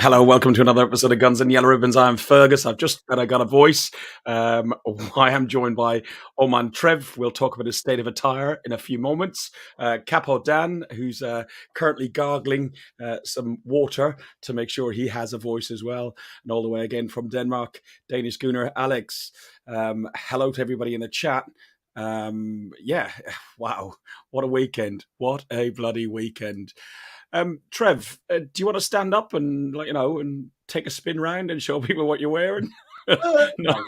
Hello, welcome to another episode of Guns and Yellow Ribbons. I'm Fergus. I got a voice. I am joined by Oman Trev. We'll talk about his state of attire in a few moments. Capo Dan, who's currently gargling some water to make sure he has a voice as well. And all the way again from Denmark, Danish Gunnar Alex. Hello to everybody in the chat. Wow, what a weekend. What a bloody weekend. Trev, do you want to stand up and and take a spin round and show people what you're wearing? No.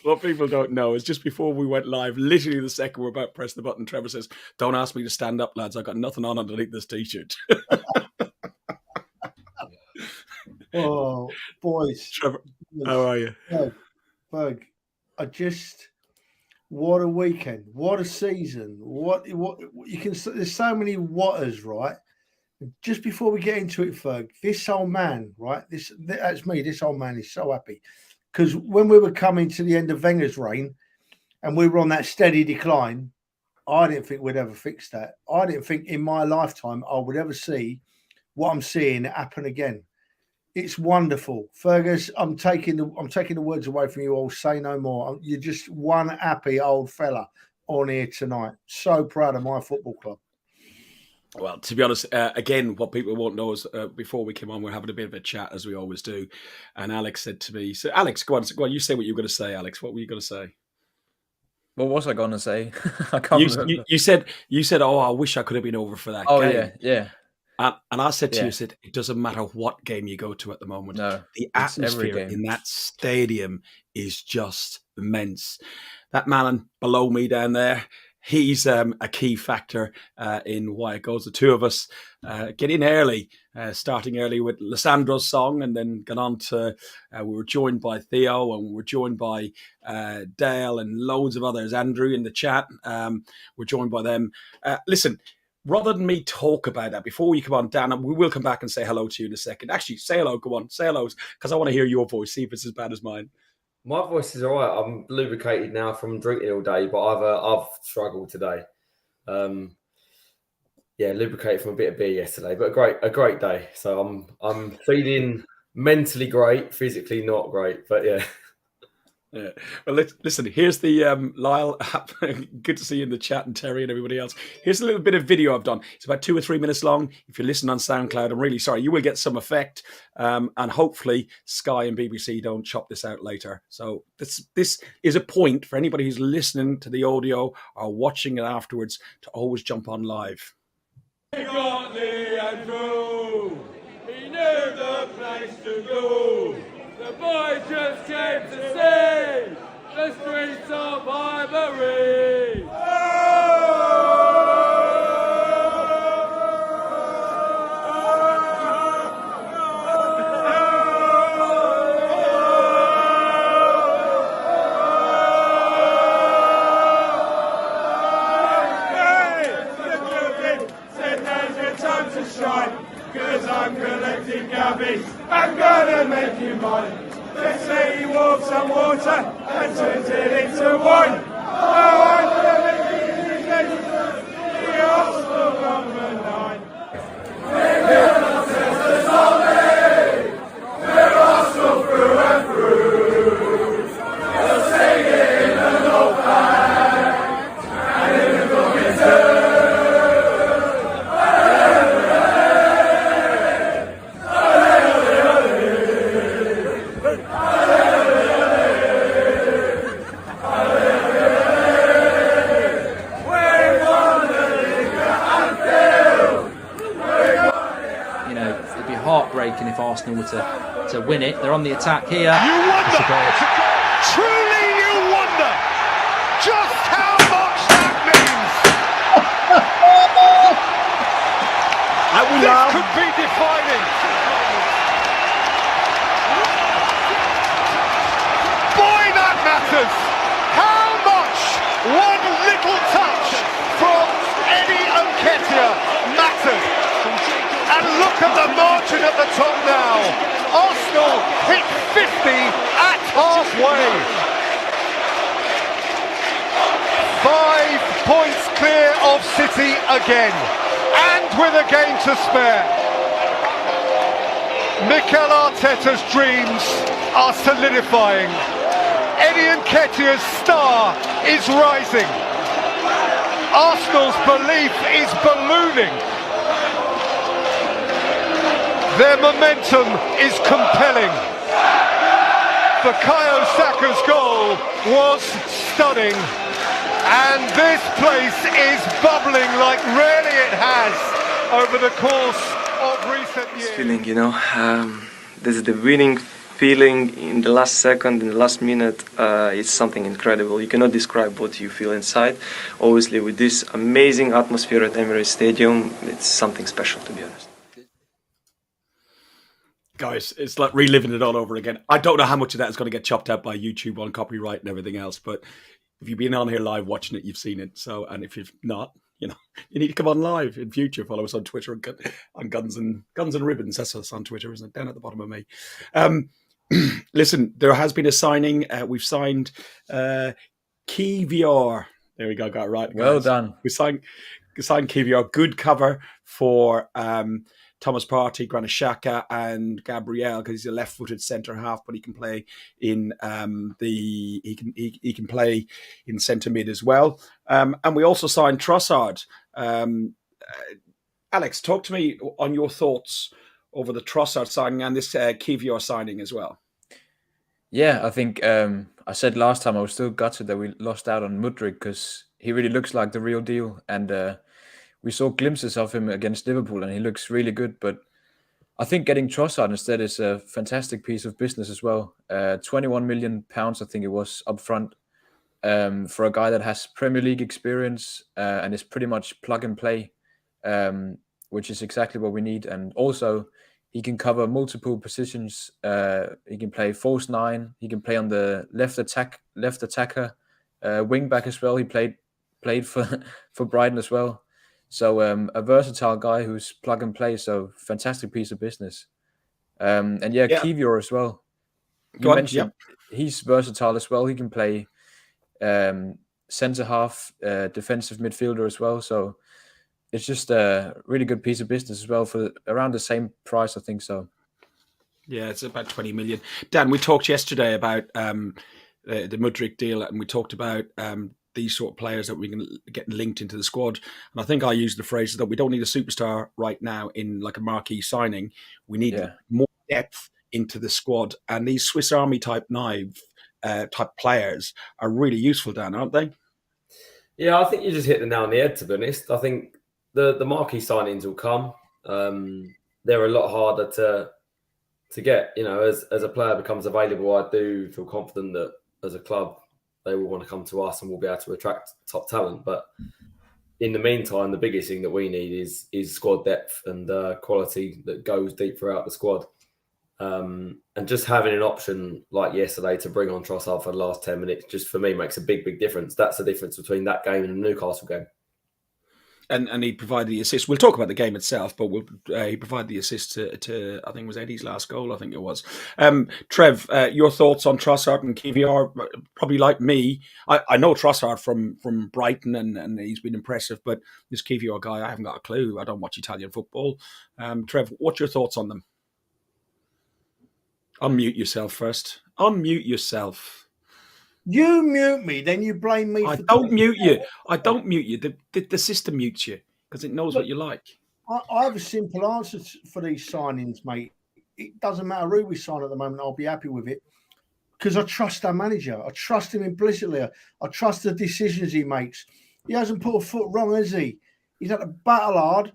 What people don't know is just before we went live, literally the second we're about to press the button, Trevor says, "Don't ask me to stand up, lads. I've got nothing on underneath this t-shirt." Oh, boys. Trevor, how are you? Ferg, what a weekend. What a season. What you can, there's so many whatters, right? Just before we get into it, Ferg, this old man, right? That's me. This old man is so happy because when we were coming to the end of Wenger's reign and we were on that steady decline, I didn't think we'd ever fix that. I didn't think in my lifetime I would ever see what I'm seeing happen again. It's wonderful, Fergus. I'm taking the words away from you all. Say no more. You're just one happy old fella on here tonight. So proud of my football club. Well, to be honest, again, what people won't know is before we came on, we're having a bit of a chat as we always do. And Alex said to me, "So, Alex, go on. You say what you're going to say, Alex. What were you going to say?" What was I going to say? I can't remember. You said, "Oh, I wish I could have been over for that game." Yeah. And I said to you, it doesn't matter what game you go to at the moment. No, the atmosphere in that stadium is just immense. That man below me down there, he's a key factor in why it goes. The two of us get in early, starting early with Lissandro's song, and then got on to, we were joined by Theo, and we were joined by Dale and loads of others, Andrew in the chat. We're joined by them. Listen, rather than me talk about that, before you come on, Dan, we will come back and say hello to you in a second. Actually, say hello, go on, say hello, because I want to hear your voice, see if it's as bad as mine. My voice is all right. I'm lubricated now from drinking all day, but I've struggled today. Lubricated from a bit of beer yesterday, but a great day. So I'm feeling mentally great, physically not great, but yeah. Yeah. Well, listen, here's the Lyle. Good to see you in the chat, and Terry and everybody else. Here's a little bit of video I've done. It's about 2 or 3 minutes long. If you're listening on SoundCloud, I'm really sorry. You will get some effect, and hopefully Sky and BBC don't chop this out later. So this is a point for anybody who's listening to the audio or watching it afterwards to always jump on live. He got Lee and Drew. He knew the place to go. The boy just came to see the streets of Highbury. Said now's your time to shine, 'cause I'm collecting gabbies. I'm gonna make you mine. They say he walks on water and turns it into wine. Oh, I'm gonna make you the Arsenal number 9. We're Manchester's army. We're Arsenal through and through. They'll sing it in the North Bank and in the Dorking too. Heartbreaking if Arsenal were to win it. They're on the attack here. You wonder, truly you wonder just how much that means. This could be defining. Boy, that matters. How much one little touch from Eddie Nketiah matters. And look at the margin at the top now. Arsenal hit 50 at halfway. 5 points clear of City again. And with a game to spare. Mikel Arteta's dreams are solidifying. Eddie Nketiah's star is rising. Arsenal's belief is ballooning. Their momentum is compelling. Bukayo Saka's goal was stunning. And this place is bubbling like rarely it has over the course of recent years. Feeling, this is the winning feeling in the last second, in the last minute. It's something incredible. You cannot describe what you feel inside. Obviously, with this amazing atmosphere at Emirates Stadium, it's something special, to be honest. Guys, it's like reliving it all over again. I don't know how much of that is going to get chopped out by YouTube on copyright and everything else, but if you've been on here live watching it, you've seen it. So, and if you've not, you need to come on live in future. Follow us on Twitter on Guns and Ribbons. That's us on Twitter, isn't it? Down at the bottom of me. Listen, there has been a signing. We've signed Kiwior. There we go. Got it right. Guys. Well done. We signed Kiwior. Good cover for Thomas Partey, Granit Xhaka, and Gabriel, because he's a left-footed centre half, but he can play in he can play in centre mid as well. And we also signed Trossard. Alex, talk to me on your thoughts over the Trossard signing and this Kiwior signing as well. Yeah, I think I said last time I was still gutted that we lost out on Mudryk because he really looks like the real deal, and we saw glimpses of him against Liverpool, and he looks really good. But I think getting Trossard instead is a fantastic piece of business as well. £21 million, I think it was, up front, for a guy that has Premier League experience and is pretty much plug and play, which is exactly what we need. And also, he can cover multiple positions. He can play false nine. He can play on the left attacker, wing back as well. He played for Brighton as well. So a versatile guy who's plug and play. So fantastic piece of business. And Kiwior as well. You mentioned he's versatile as well. He can play centre half, defensive midfielder as well. So it's just a really good piece of business as well for around the same price, I think so. Yeah, it's about 20 million. Dan, we talked yesterday about the Mudryk deal, and we talked about these sort of players that we can get linked into the squad. And I think I used the phrase that we don't need a superstar right now in like a marquee signing. We need more depth into the squad. And these Swiss Army type type players are really useful, Dan, aren't they? Yeah, I think you just hit the nail on the head, to be honest. I think the marquee signings will come. They're a lot harder to get. As a player becomes available, I do feel confident that as a club, they will want to come to us and we'll be able to attract top talent. But in the meantime, the biggest thing that we need is squad depth and quality that goes deep throughout the squad. And just having an option like yesterday to bring on Trossard for the last 10 minutes, just for me, makes a big, big difference. That's the difference between that game and the Newcastle game. And he provided the assist. We'll talk about the game itself, but he provided the assist to I think it was Eddie's last goal. I think it was. Trev, your thoughts on Trossard and Kiwior? Probably like me. I know Trossard from Brighton, and he's been impressive. But this Kiwior guy, I haven't got a clue. I don't watch Italian football. Trev, what's your thoughts on them? Unmute yourself first. Unmute yourself. You mute me, then you blame me. I don't mute you. The system mutes you because it knows what you like. I have a simple answer for these signings, mate. It doesn't matter who we sign at the moment. I'll be happy with it because I trust our manager. I trust him implicitly. I trust the decisions he makes. He hasn't put a foot wrong, has he? He's had to battle hard,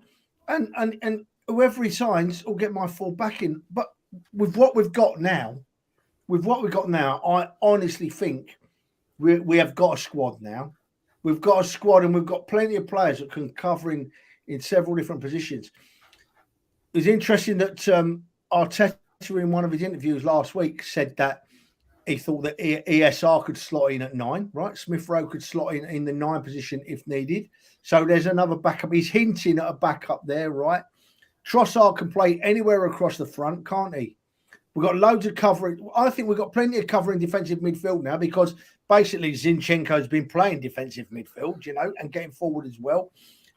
and whoever he signs will get my full backing. But with what we've got now, I honestly think we have got a squad now. We've got a squad and we've got plenty of players that can cover in several different positions. It's interesting that Arteta, in one of his interviews last week, said that he thought that ESR could slot in at 9, right? Smith Rowe could slot in the 9 position if needed. So there's another backup. He's hinting at a backup there, right? Trossard can play anywhere across the front, can't he? We've got loads of covering. I think we've got plenty of covering defensive midfield now because basically Zinchenko's been playing defensive midfield, and getting forward as well.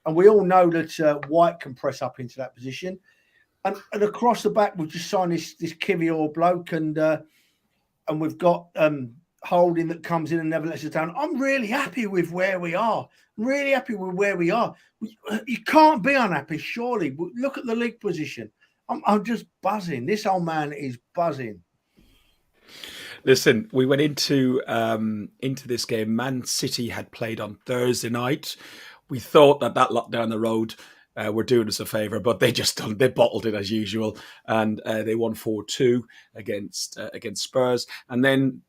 And we all know that White can press up into that position. And across the back, we've just signed this Kivior bloke, and we've got Holding that comes in and never lets us down. I'm really happy with where we are. You can't be unhappy, surely. Look at the league position. I'm just buzzing. This old man is buzzing. Listen, we went into this game. Man City had played on Thursday night. We thought that lot down the road were doing us a favour, but they bottled it as usual, and they won 4-2 against Spurs. And then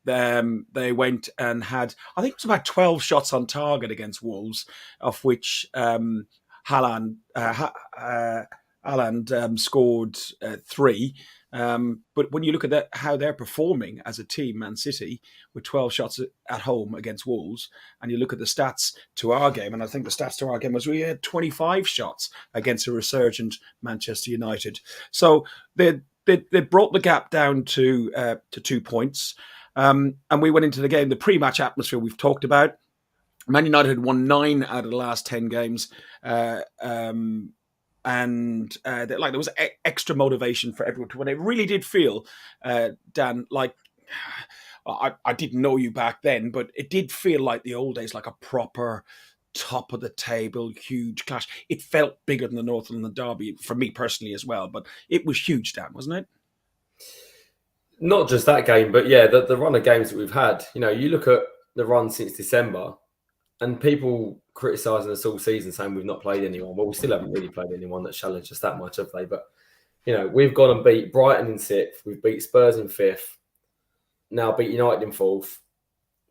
they went and had, I think it was about 12 shots on target against Wolves, of which Haaland scored 3. But when you look at how they're performing as a team, Man City, with 12 shots at home against Wolves, and you look at the stats to our game, and I think the stats to our game was we had 25 shots against a resurgent Manchester United. So they brought the gap down to 2 points. And we went into the game, the pre-match atmosphere we've talked about. Man United had won 9 out of the last 10 games. And there was extra motivation for everyone to win. It really did feel, Dan, like I didn't know you back then, but it did feel like the old days, like a proper top of the table, huge clash. It felt bigger than the North London Derby for me personally as well, but it was huge, Dan, wasn't it? Not just that game, but yeah, the run of games that we've had. You know, you look at the run since December, and people criticising us all season, saying we've not played anyone. Well, we still haven't really played anyone that challenged us that much, have they? But, you know, we've gone and beat Brighton in 6th. We've beat Spurs in 5th. Now beat United in 4th.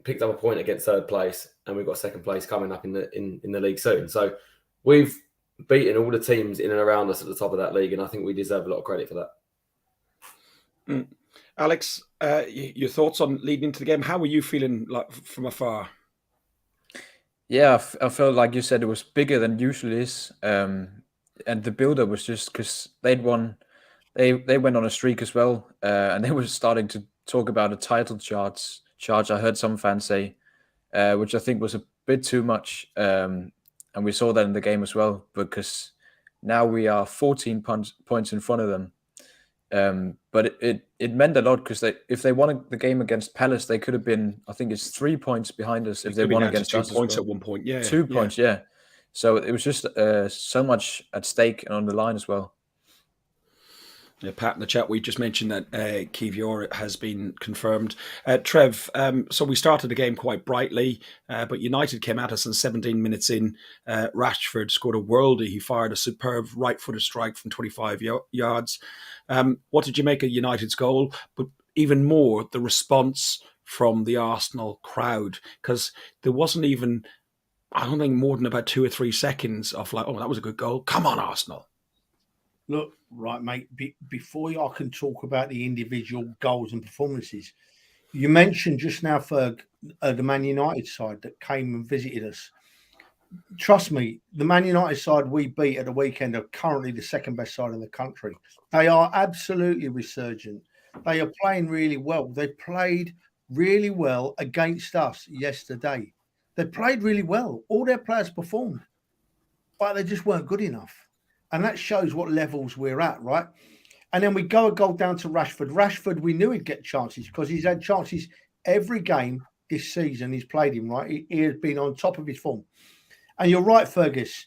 Picked up a point against 3rd place. And we've got 2nd place coming up in the league soon. So we've beaten all the teams in and around us at the top of that league. And I think we deserve a lot of credit for that. Alex, your thoughts on leading into the game? How were you feeling like from afar? Yeah, I felt like you said it was bigger than usually is, and the build-up was just because they'd won. They went on a streak as well, and they were starting to talk about a title charge. I heard some fans say, which I think was a bit too much, and we saw that in the game as well, because now we are 14 points in front of them. But it meant a lot because if they won the game against Palace, they could have been, I think it's 3 points behind us if they won against us. 2 points at one point, yeah. 2 points, yeah. So it was just so much at stake and on the line as well. Yeah, Pat, in the chat, we just mentioned that Kivior has been confirmed. Trev, so we started the game quite brightly, but United came at us, and 17 minutes in, Rashford scored a worldie. He fired a superb right-footed strike from 25 yards. What did you make of United's goal? But even more, the response from the Arsenal crowd, because there wasn't even, I don't think, more than about 2 or 3 seconds of like, oh, that was a good goal. Come on, Arsenal. Look, right, mate, before I can talk about the individual goals and performances, you mentioned just now, Ferg, the Man United side that came and visited us. Trust me, the Man United side we beat at the weekend are currently the 2nd best side in the country. They are absolutely resurgent. They are playing really well. They played really well against us yesterday. They played really well. All their players performed, but they just weren't good enough. And that shows what levels we're at, right? And then we go a goal down to Rashford. Rashford, we knew he'd get chances because he's had chances every game this season. He's played him, right? He has been on top of his form. And you're right, Fergus.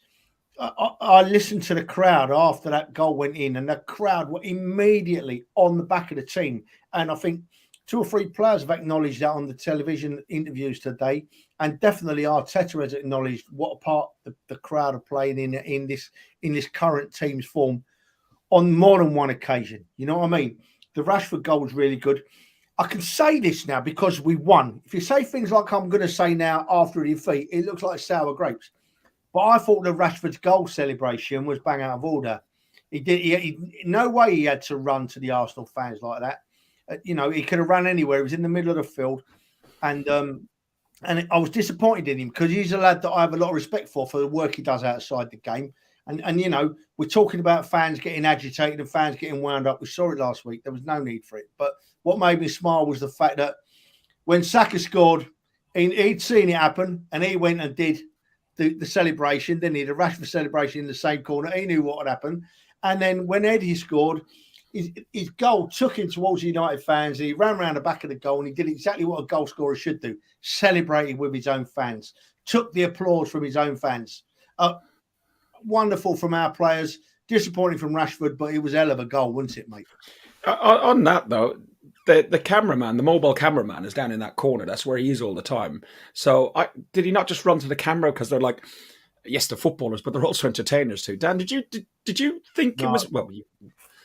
I listened to the crowd after that goal went in, and the crowd were immediately on the back of the team. And I think 2 or 3 players have acknowledged that on the television interviews today. And definitely Arteta has acknowledged what a part the crowd are playing in this current team's form on more than one occasion. You know what I mean? The Rashford goal was really good. I can say this now because we won. If you say things like I'm going to say now after a defeat, it looks like sour grapes. But I thought the Rashford's goal celebration was bang out of order. He no way he had to run to the Arsenal fans like that. You know, he could have run anywhere. He was in the middle of the field. And I was disappointed in him because he's a lad that I have a lot of respect for the work he does outside the game. And you know, we're talking about fans getting agitated and fans getting wound up. We saw it last week. There was no need for it. But what made me smile was the fact that when Saka scored, he'd seen it happen and he went and did the celebration. Then he had a Rashford celebration in the same corner. He knew what had happened. And then when Eddie scored, his goal took him towards the United fans. He ran around the back of the goal and he did exactly what a goal scorer should do: celebrated with his own fans, took the applause from his own fans. Wonderful from our players, disappointing from Rashford, but it was a hell of a goal, wasn't it, mate? On that though, the cameraman, the mobile cameraman, is down in that corner. That's where he is all the time. So did he not just run to the camera because they're like, yes, they're footballers, but they're also entertainers too. Dan, did you think it was? Well,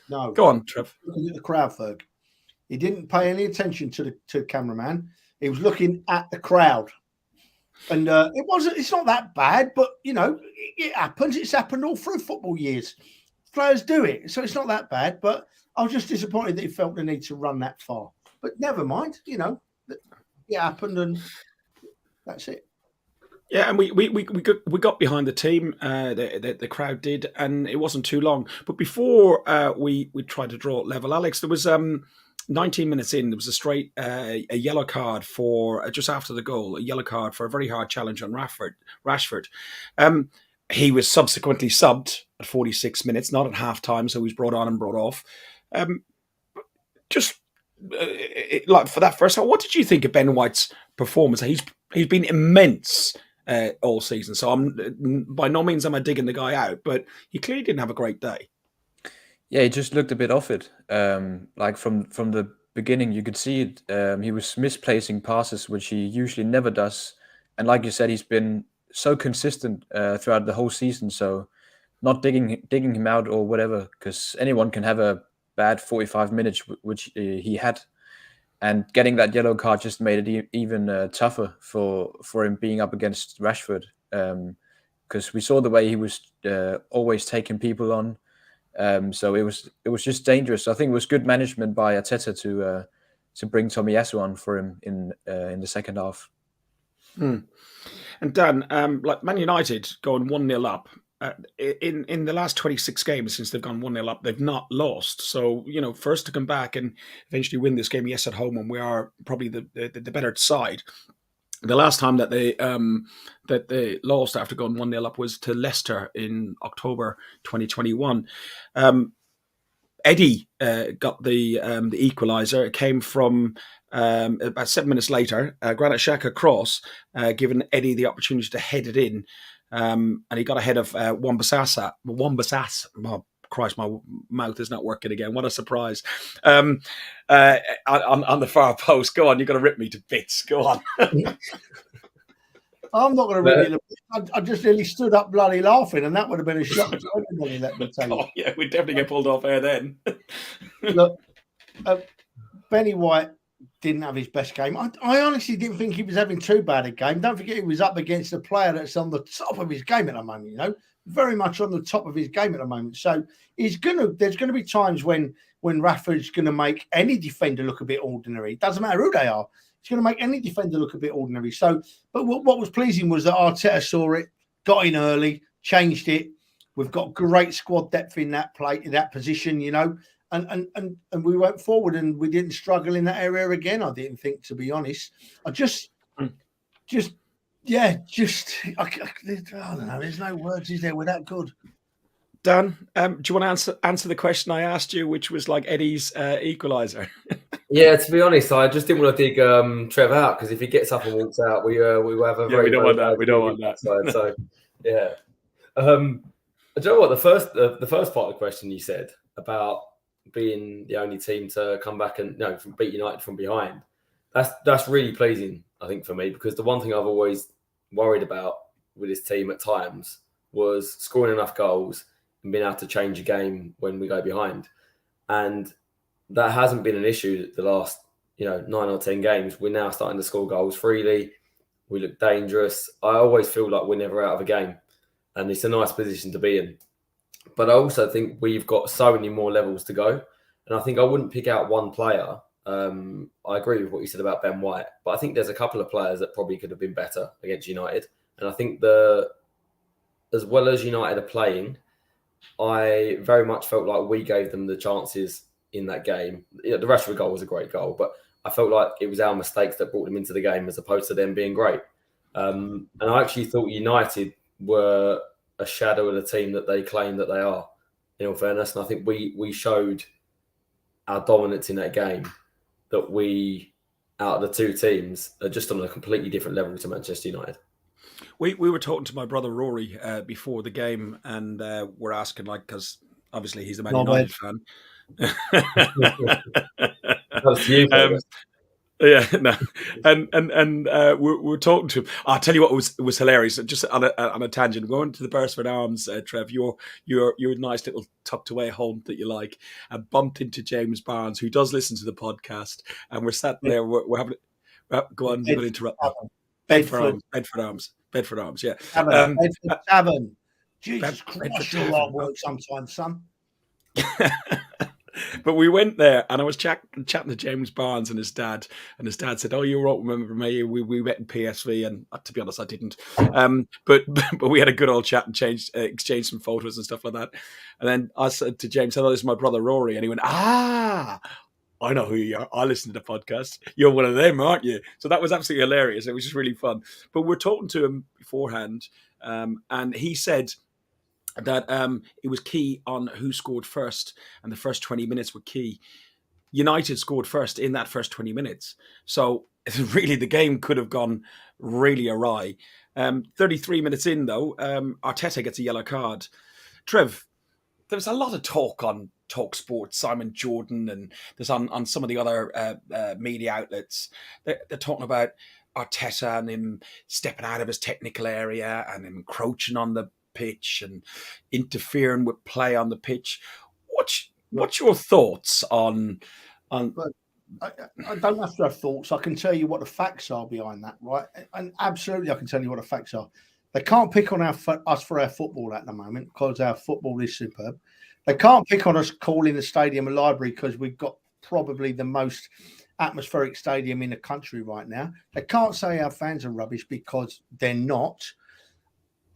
no. Go on, Trev. Looking at the crowd, Ferg. He didn't pay any attention to the cameraman. He was looking at the crowd, and it's not that bad, but it happens. It's happened all through football years. Players do it, so it's not that bad. But I was just disappointed that he felt the need to run that far. But never mind, it happened, and that's it. Yeah, and we got behind the team. The crowd did, and it wasn't too long. But before we tried to draw level, Alex, there was 19 minutes in. There was a straight a yellow card for just after the goal. A yellow card for a very hard challenge on Rashford. He was subsequently subbed at 46 minutes, not at half time, so he was brought on and brought off. Like for that first half, what did you think of Ben White's performance? He's been immense all season. So I'm by no means am I digging the guy out, but he clearly didn't have a great day. Yeah, he just looked a bit off it. Like from the beginning, you could see it. He was misplacing passes, which he usually never does. And like you said, he's been so consistent throughout the whole season. So not digging him out or whatever, because anyone can have a bad 45 minutes, which he had. And getting that yellow card just made it even tougher for him being up against Rashford, because we saw the way he was always taking people on. So it was just dangerous. I think it was good management by Arteta to bring Tomiyasu on for him in the second half. And Dan, like Man United going 1-0 up. In the last 26 games since they've gone 1-0 up, they've not lost. So, first to come back and eventually win this game, yes, at home, and we are probably the better side. The last time that they lost after going 1-0 up was to Leicester in October 2021. Eddie got the equaliser. It came from about 7 minutes later. Granit Xhaka cross, giving Eddie the opportunity to head it in. And he got ahead of Wan-Bissaka. Oh, Christ, my mouth is not working again. What a surprise. On the far post. Go on, you've got to rip me to bits. Go on. I'm not going to rip you to bits. I just nearly stood up bloody laughing, and that would have been a shock to everybody, let me tell you. Oh, yeah, we'd definitely get pulled off air then. Look, Benny White didn't have his best game. I honestly didn't think he was having too bad a game. Don't forget he was up against a player that's on the top of his game at the moment, very much on the top of his game at the moment. So there's going to be times when Rashford's going to make any defender look a bit ordinary. It doesn't matter who they are. He's going to make any defender look a bit ordinary. So, but what was pleasing was that Arteta saw it, got in early, changed it. We've got great squad depth in that position, And we went forward and we didn't struggle in that area again. I didn't think, to be honest. I don't know. There's no words, is there? We're that good. Dan, do you want to answer the question I asked you, which was like Eddie's equaliser? Yeah, to be honest, I just didn't want to dig Trev out, because if he gets up and walks out, we will have a very. We don't want that. We don't want that. So yeah. Do you know what the first part of the question you said about being the only team to come back and beat United from behind, that's really pleasing, I think, for me, because the one thing I've always worried about with this team at times was scoring enough goals and being able to change a game when we go behind, and that hasn't been an issue the last 9 or 10 games. We're now starting to score goals freely. We look dangerous. I always feel like we're never out of a game, and it's a nice position to be in. But I also think we've got so many more levels to go. And I think I wouldn't pick out one player. I agree with what you said about Ben White, but I think there's a couple of players that probably could have been better against United. And I think as well as United are playing, I very much felt like we gave them the chances in that game. The Rashford goal was a great goal, but I felt like it was our mistakes that brought them into the game as opposed to them being great. And I actually thought United were a shadow of the team that they claim that they are. in all fairness. And I think we showed our dominance in that game, that we, out of the two teams, are just on a completely different level to Manchester United. We were talking to my brother Rory before the game, and we're asking, like, because obviously he's a Man United fan. That's you. Yeah, no, and we're talking to him. I'll tell you what was hilarious. Just on a tangent, going to the Beresford Arms, Trev, your nice little tucked away home that you like, and bumped into James Barnes, who does listen to the podcast, and we're sat there. We're having. Go on, you're going to interrupt. Bedford Arms. Yeah. Bedford Tavern. Jesus Christ, your hard work sometimes, son. But we went there, and I was chatting to James Barnes and his dad. And his dad said, "Oh, you won't remember me. We met in PSV." And to be honest, I didn't. But we had a good old chat and exchanged some photos and stuff like that. And then I said to James, "Hello, this is my brother Rory." And he went, "Ah, I know who you are. I listen to the podcast. You're one of them, aren't you?" So that was absolutely hilarious. It was just really fun. But we're talking to him beforehand, and he said that it was key on who scored first, and the first 20 minutes were key. United scored first in that first 20 minutes. So really the game could have gone really awry. 33 minutes in, though, Arteta gets a yellow card. Trev, there was a lot of talk on Talk Sports, Simon Jordan, and there's on some of the other media outlets. They're talking about Arteta and him stepping out of his technical area and him encroaching on the pitch and interfering with play on the pitch. What's your thoughts on? I don't have to have thoughts. I can tell you what the facts are behind that, right? And absolutely, I can tell you what the facts are. They can't pick on us for our football at the moment because our football is superb. They can't pick on us calling the stadium a library because we've got probably the most atmospheric stadium in the country right now. They can't say our fans are rubbish because they're not.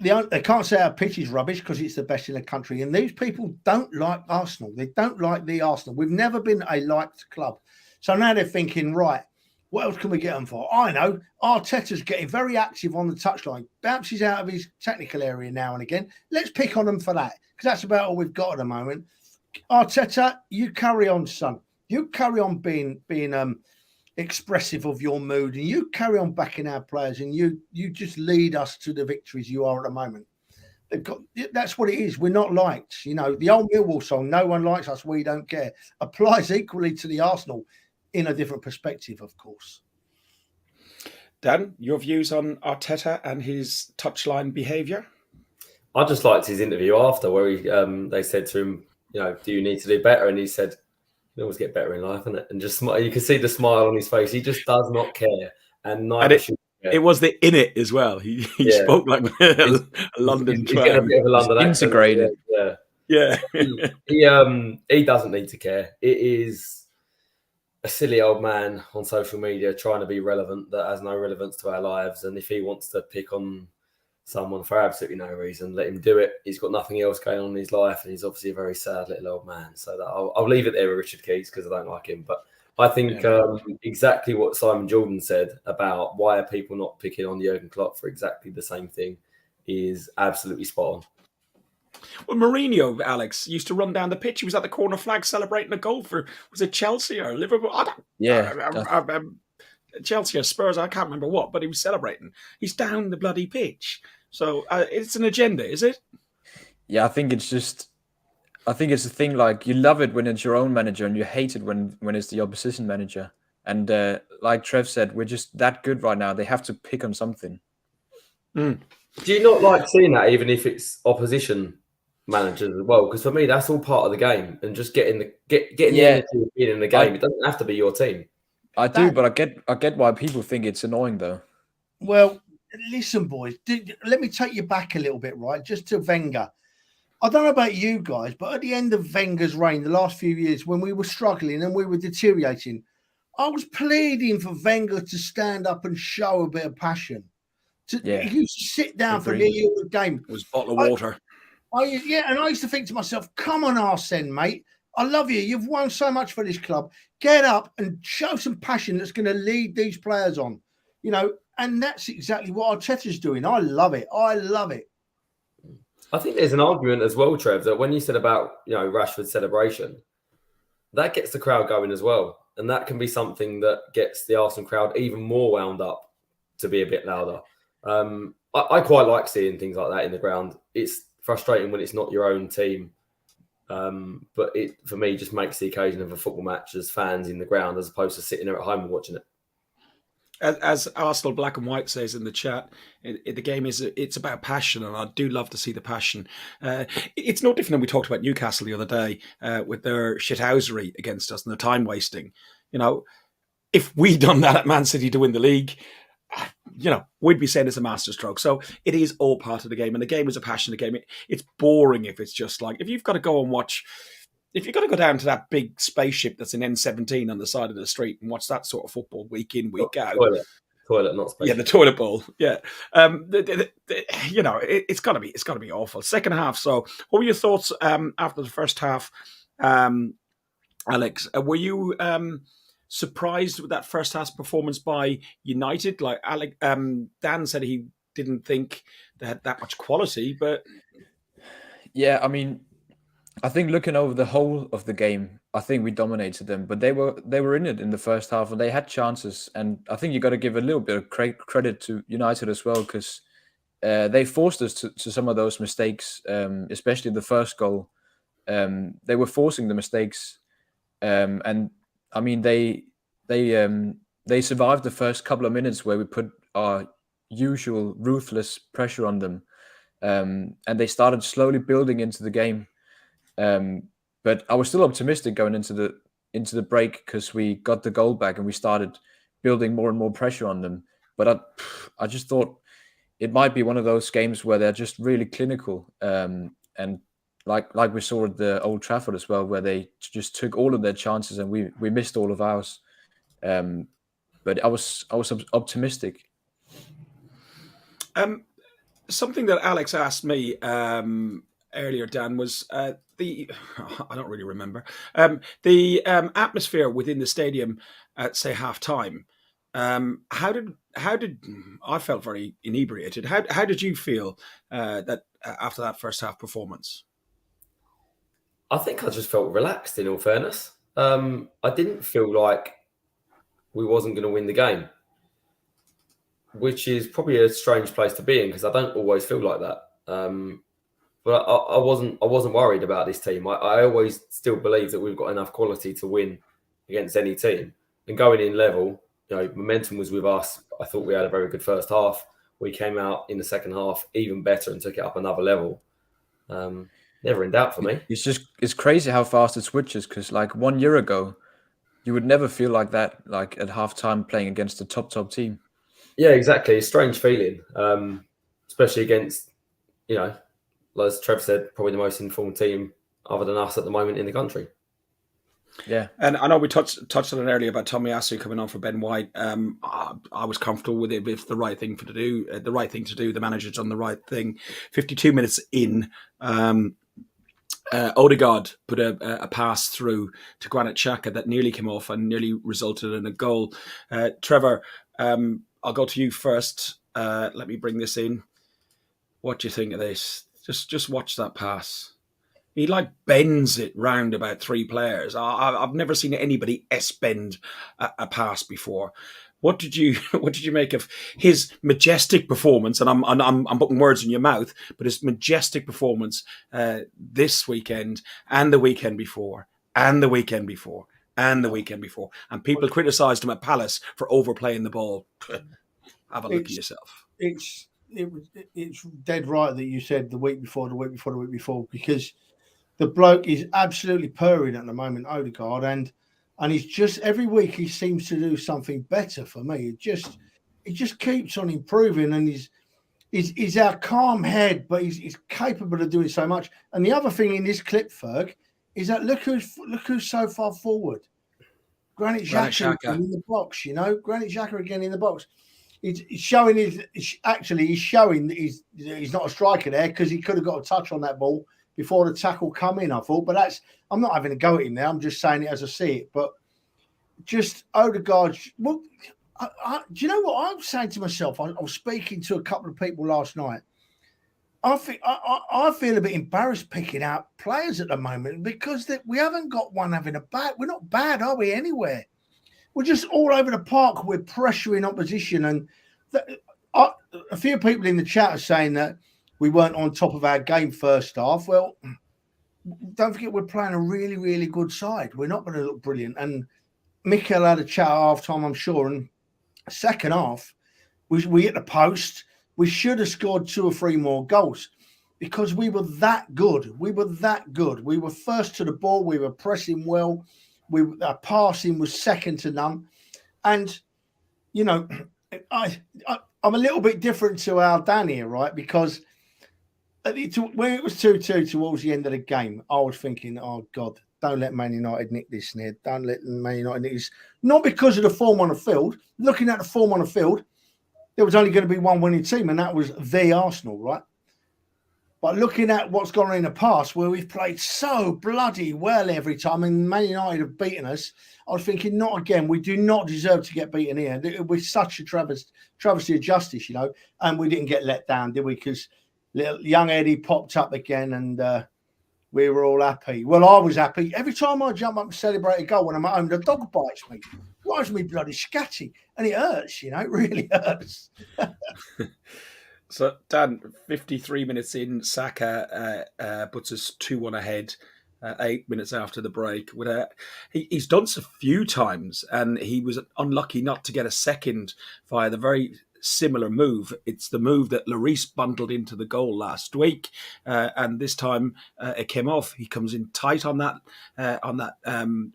They can't say our pitch is rubbish because it's the best in the country. And these people don't like Arsenal. They don't like the Arsenal. We've never been a liked club. So now they're thinking, right, what else can we get them for? I know. Arteta's getting very active on the touchline. Bounces out of his technical area now and again. Let's pick on them for that because that's about all we've got at the moment. Arteta, you carry on, son. You carry on being expressive of your mood, and you carry on backing our players, and you just lead us to the victories you are at the moment. That's what it is. We're not liked. You know, the old Millwall song, "No one likes us, we don't care," applies equally to the Arsenal in a different perspective, of course. Dan, your views on Arteta and his touchline behaviour? I just liked his interview after where they said to him, you know, do you need to do better? And he said, you always get better in life, isn't it? And just you can see the smile on his face. He just does not care. And it was the in it as well. He spoke like a London he's getting a bit of a London accent. Integrated. Yeah. He doesn't need to care. It is a silly old man on social media trying to be relevant that has no relevance to our lives. And if he wants to pick on someone for absolutely no reason, let him do it. He's got nothing else going on in his life, and he's obviously a very sad little old man. So I'll leave it there with Richard Keys because I don't like him. But I think exactly what Simon Jordan said about why are people not picking on Jurgen Klopp for exactly the same thing is absolutely spot on. Well, Mourinho, Alex, used to run down the pitch. He was at the corner flag celebrating a goal for, was it Chelsea or Liverpool? Chelsea or Spurs, I can't remember what, but he was celebrating. He's down the bloody pitch. So it's an agenda, is it? Yeah, I think it's a thing like you love it when it's your own manager and you hate it when it's the opposition manager. And like Trev said, we're just that good right now. They have to pick on something. Do you not like seeing that, even if it's opposition managers as well? Because for me, that's all part of the game, and just getting the energy of being in the game. It doesn't have to be your team. I do, but I get why people think it's annoying, though. Well, listen, boys. Let me take you back a little bit, right? Just to Wenger. I don't know about you guys, but at the end of Wenger's reign, the last few years, when we were struggling and we were deteriorating, I was pleading for Wenger to stand up and show a bit of passion. He used to sit down for nearly all the game. It was a bottle of water. And I used to think to myself, come on, Arsene, mate. I love you. You've won so much for this club. Get up and show some passion that's going to lead these players on. You know, and that's exactly what Arteta's doing. I love it. I think there's an argument as well, Trev, that when you said about Rashford's celebration, that gets the crowd going as well, and that can be something that gets the Arsenal crowd even more wound up to be a bit louder. I quite like seeing things like that in the ground. It's frustrating when it's not your own team, but it for me just makes the occasion of a football match as fans in the ground as opposed to sitting there at home and watching it. As Arsenal Black and White says in the chat, the game it's about passion, and I do love to see the passion. It's no different than we talked about Newcastle the other day with their shithousery against us and the time wasting. If we'd done that at Man City to win the league, we'd be saying it's a masterstroke. So it is all part of the game, and the game is a passionate game. It's boring if it's just like, if you've got to go and watch. If you've got to go down to that big spaceship that's in N17 on the side of the street and watch that sort of football week in, week out. Toilet, not spaceship. Yeah, the toilet bowl. Yeah. It's got to be awful. Second half. So what were your thoughts after the first half, Alex? Were you surprised with that first half performance by United? Like Dan said he didn't think they had that much quality, but... Yeah, I mean... I think looking over the whole of the game, I think we dominated them, but they were in it in the first half and they had chances. And I think you got to give a little bit of credit to United as well, because they forced us to some of those mistakes, especially the first goal. They were forcing the mistakes, and I mean they survived the first couple of minutes where we put our usual ruthless pressure on them, and they started slowly building into the game. But I was still optimistic going into the break because we got the goal back and we started building more and more pressure on them. But I just thought it might be one of those games where they're just really clinical, and like we saw at the Old Trafford as well, where they just took all of their chances and we missed all of ours. But I was optimistic. Something that Alex asked me earlier, Dan, was I don't really remember the atmosphere within the stadium at, say, half time. How did I felt very inebriated? How did you feel that after that first half performance? I think I just felt relaxed, in all fairness. I didn't feel like we wasn't going to win the game, which is probably a strange place to be in because I don't always feel like that. But I wasn't worried about this team. I always still believe that we've got enough quality to win against any team. And going in level, momentum was with us. I thought we had a very good first half. We came out in the second half even better and took it up another level. Never in doubt for me. It's crazy how fast it switches, because like 1 year ago, you would never feel like that, like at halftime playing against a top team. Yeah, exactly. It's a strange feeling, especially against, as Trev said, probably the most informed team other than us at the moment in the country. Yeah, and I know we touched on it earlier about Tomiyasu coming on for Ben White. I was comfortable with it. It's the right thing to do. The manager's done the right thing. 52 minutes in, Odegaard put a pass through to Granit Xhaka that nearly came off and nearly resulted in a goal. Trevor, I'll go to you first. Let me bring this in. What do you think of this? Just watch that pass. He bends it round about three players. I've never seen anybody S-bend a pass before. What did you make of his majestic performance? And I'm putting words in your mouth, but his majestic performance this weekend and the weekend before and the weekend before and the weekend before. And people criticised him at Palace for overplaying the ball. Have a look at yourself. It's dead right that you said the week before, because the bloke is absolutely purring at the moment, Odegaard, and he's just every week he seems to do something better for me. It just keeps on improving, and he's our calm head, but he's capable of doing so much. And the other thing in this clip, Ferg, is that look who's so far forward. Granit Xhaka in the box, Granit Xhaka again in the box. He's showing that he's not a striker there, because he could have got a touch on that ball before the tackle come in, I thought. But I'm not having a go at him now. I'm just saying it as I see it. But just Odegaard, do you know what I'm saying to myself? I was speaking to a couple of people last night. I think I feel a bit embarrassed picking out players at the moment because we haven't got one having a bad. We're not bad, are we? Anywhere, we're just all over the park. We're pressuring opposition, and a few people in the chat are saying that we weren't on top of our game first half. Well, don't forget we're playing a really, really good side. We're not going to look brilliant. And Mikel had a chat at half time, I'm sure. And second half, we hit the post. We should have scored 2 or 3 more goals because we were that good. We were that good. We were first to the ball. We were pressing well. Our passing was second to none. And, you know, I'm a little bit different to our Dan here, right? Because when it was 2-2 towards the end of the game, I was thinking, oh, God, don't let Man United nick this, Ned. Don't let Man United nick this. Not because of the form on the field. Looking at the form on the field, there was only going to be one winning team, and that was the Arsenal, right? But looking at what's gone on in the past, where we've played so bloody well every time, and Man United have beaten us, I was thinking, not again. We do not deserve to get beaten here. It was such a travesty of justice, you know, and we didn't get let down, did we? Because young Eddie popped up again, and we were all happy. Well, I was happy. Every time I jump up and celebrate a goal when I'm at home, the dog bites me. Drives me bloody scatty. And it hurts, you know, it really hurts. So, Dan, 53 minutes in, Saka puts us 2-1 ahead, 8 minutes after the break. He's done this a few times, and he was unlucky not to get a second via the very similar move. It's the move that Lloris bundled into the goal last week, and this time it came off. He comes in tight on that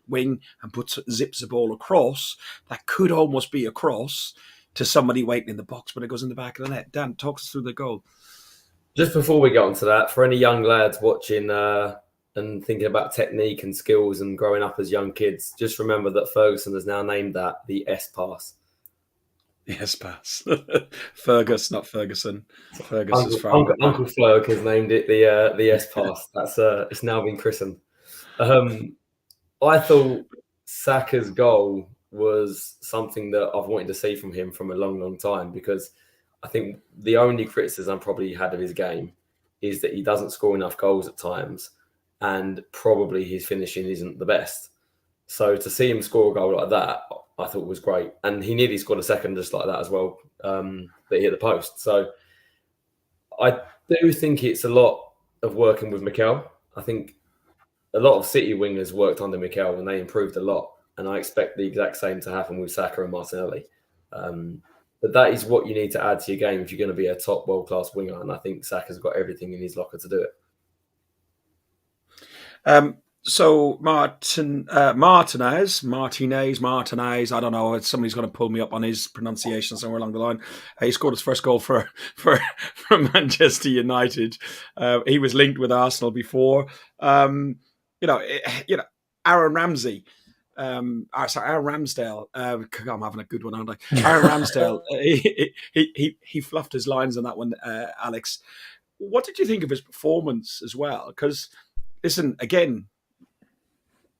wing and zips the ball across. That could almost be a cross to somebody waiting in the box, but it goes in the back of the net. Dan, talk us through the goal. Just before we get on to that, for any young lads watching and thinking about technique and skills and growing up as young kids, just remember that Ferguson has now named that the S-Pass. The S-Pass. Fergus, not Ferguson. Fergus is from Uncle Ferg has named it the S-Pass. That's it's now been christened. I thought Saka's goal was something that I've wanted to see from him from a long, long time, because I think the only criticism probably had of his game is that he doesn't score enough goals at times, and probably his finishing isn't the best. So to see him score a goal like that, I thought was great. And he nearly scored a second just like that as well, that hit the post. So I do think it's a lot of working with Mikel. I think a lot of City wingers worked under Mikel and they improved a lot. And I expect the exact same to happen with Saka and Martinelli. But that is what you need to add to your game if you're going to be a top world-class winger. And I think Saka's got everything in his locker to do it. So Martinez, I don't know, somebody's going to pull me up on his pronunciation somewhere along the line. He scored his first goal for Manchester United. He was linked with Arsenal before. Aaron Ramsey. Aaron Ramsdale. I'm having a good one, aren't I? Aaron Ramsdale. He fluffed his lines on that one, Alex. What did you think of his performance as well? Because listen, again,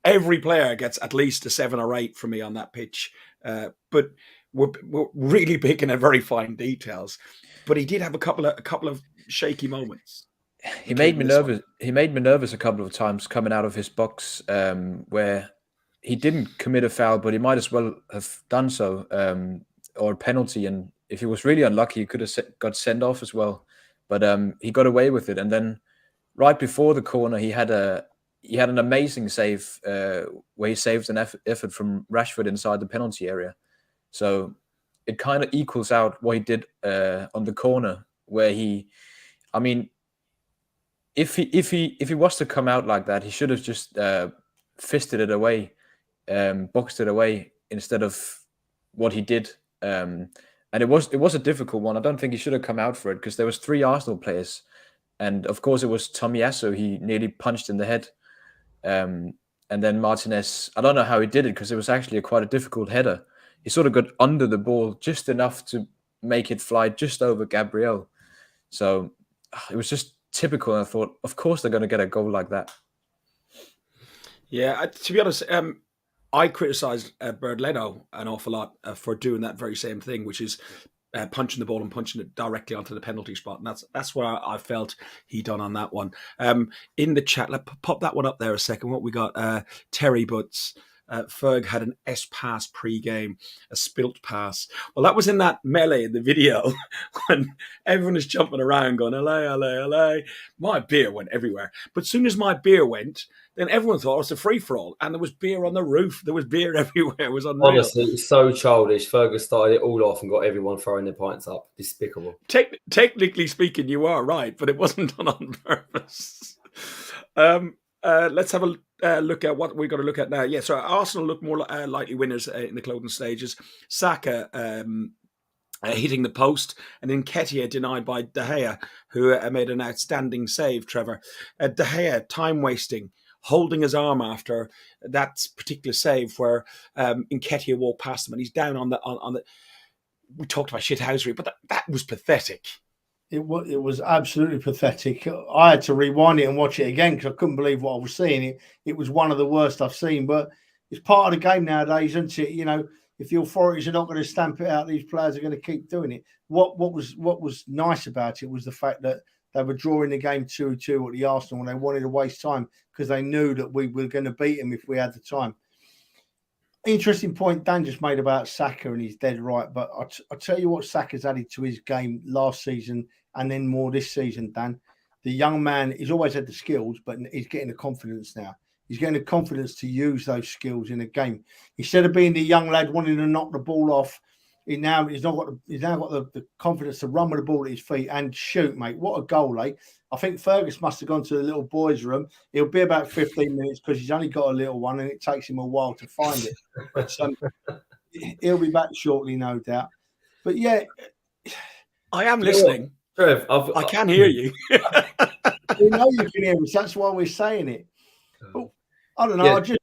every player gets at least a 7 or 8 from me on that pitch, but we're really picking at very fine details. But he did have a couple of shaky moments. He made me nervous. He made me nervous a couple of times coming out of his box, where he didn't commit a foul, but he might as well have done so, or a penalty. And if he was really unlucky, he could have got sent off as well. But he got away with it. And then right before the corner, he had an amazing save where he saved an effort from Rashford inside the penalty area. So it kind of equals out what he did on the corner, where if he was to come out like that, he should have just fisted it away, boxed it away instead of what he did. And it was a difficult one. I don't think he should have come out for it because there was 3 Arsenal players, and of course it was Tomiyasu he nearly punched in the head. And then Martinez, I don't know how he did it because it was actually quite a difficult header. He sort of got under the ball just enough to make it fly just over Gabriel. So it was just typical. And I thought, of course they're going to get a goal like that. Yeah, to be honest, I criticised Bernd Leno an awful lot for doing that very same thing, which is punching the ball and punching it directly onto the penalty spot, and that's what I felt he done on that one. In the chat, let's pop that one up there a second. What we got? Terry Butts. Ferg had an S pass pre-game, a spilt pass. Well, that was in that melee in the video when everyone is jumping around going, LA, LA, LA. My beer went everywhere. But as soon as my beer went, then everyone thought it was a free-for-all. And there was beer on the roof. There was beer everywhere. It was unreal. Honestly, it's so childish. Fergus started it all off and got everyone throwing their pints up. Despicable. Technically speaking, you are right, but it wasn't done on purpose. Let's have a look at what we've got to look at now. Yeah, so Arsenal look more likely winners in the closing stages. Saka hitting the post, and then Nketiah denied by De Gea, who made an outstanding save, Trevor. De Gea, time-wasting, holding his arm after that particular save where Nketiah walked past him, and he's down on the we talked about shithousery, but that was pathetic. It was absolutely pathetic. I had to rewind it and watch it again because I couldn't believe what I was seeing. It was one of the worst I've seen, but it's part of the game nowadays, isn't it? You know, if the authorities are not going to stamp it out, these players are going to keep doing it. What was nice about it was the fact that they were drawing the game 2-2 at the Arsenal, and they wanted to waste time because they knew that we were going to beat them if we had the time. Interesting point Dan just made about Saka, and he's dead right. But I'll tell you what Saka's added to his game last season and then more this season, Dan. The young man, he's always had the skills, but he's getting the confidence now. He's getting the confidence to use those skills in a game. Instead of being the young lad wanting to knock the ball off, he's now got the confidence to run with the ball at his feet and shoot, mate. What a goal, eh? I think Fergus must have gone to the little boys' room. He'll be about 15 minutes because he's only got a little one and it takes him a while to find it. But he'll be back shortly, no doubt. But yeah, I am listening. Trev, I can hear you. We know you can hear us. That's why we're saying it. But I don't know. Yeah.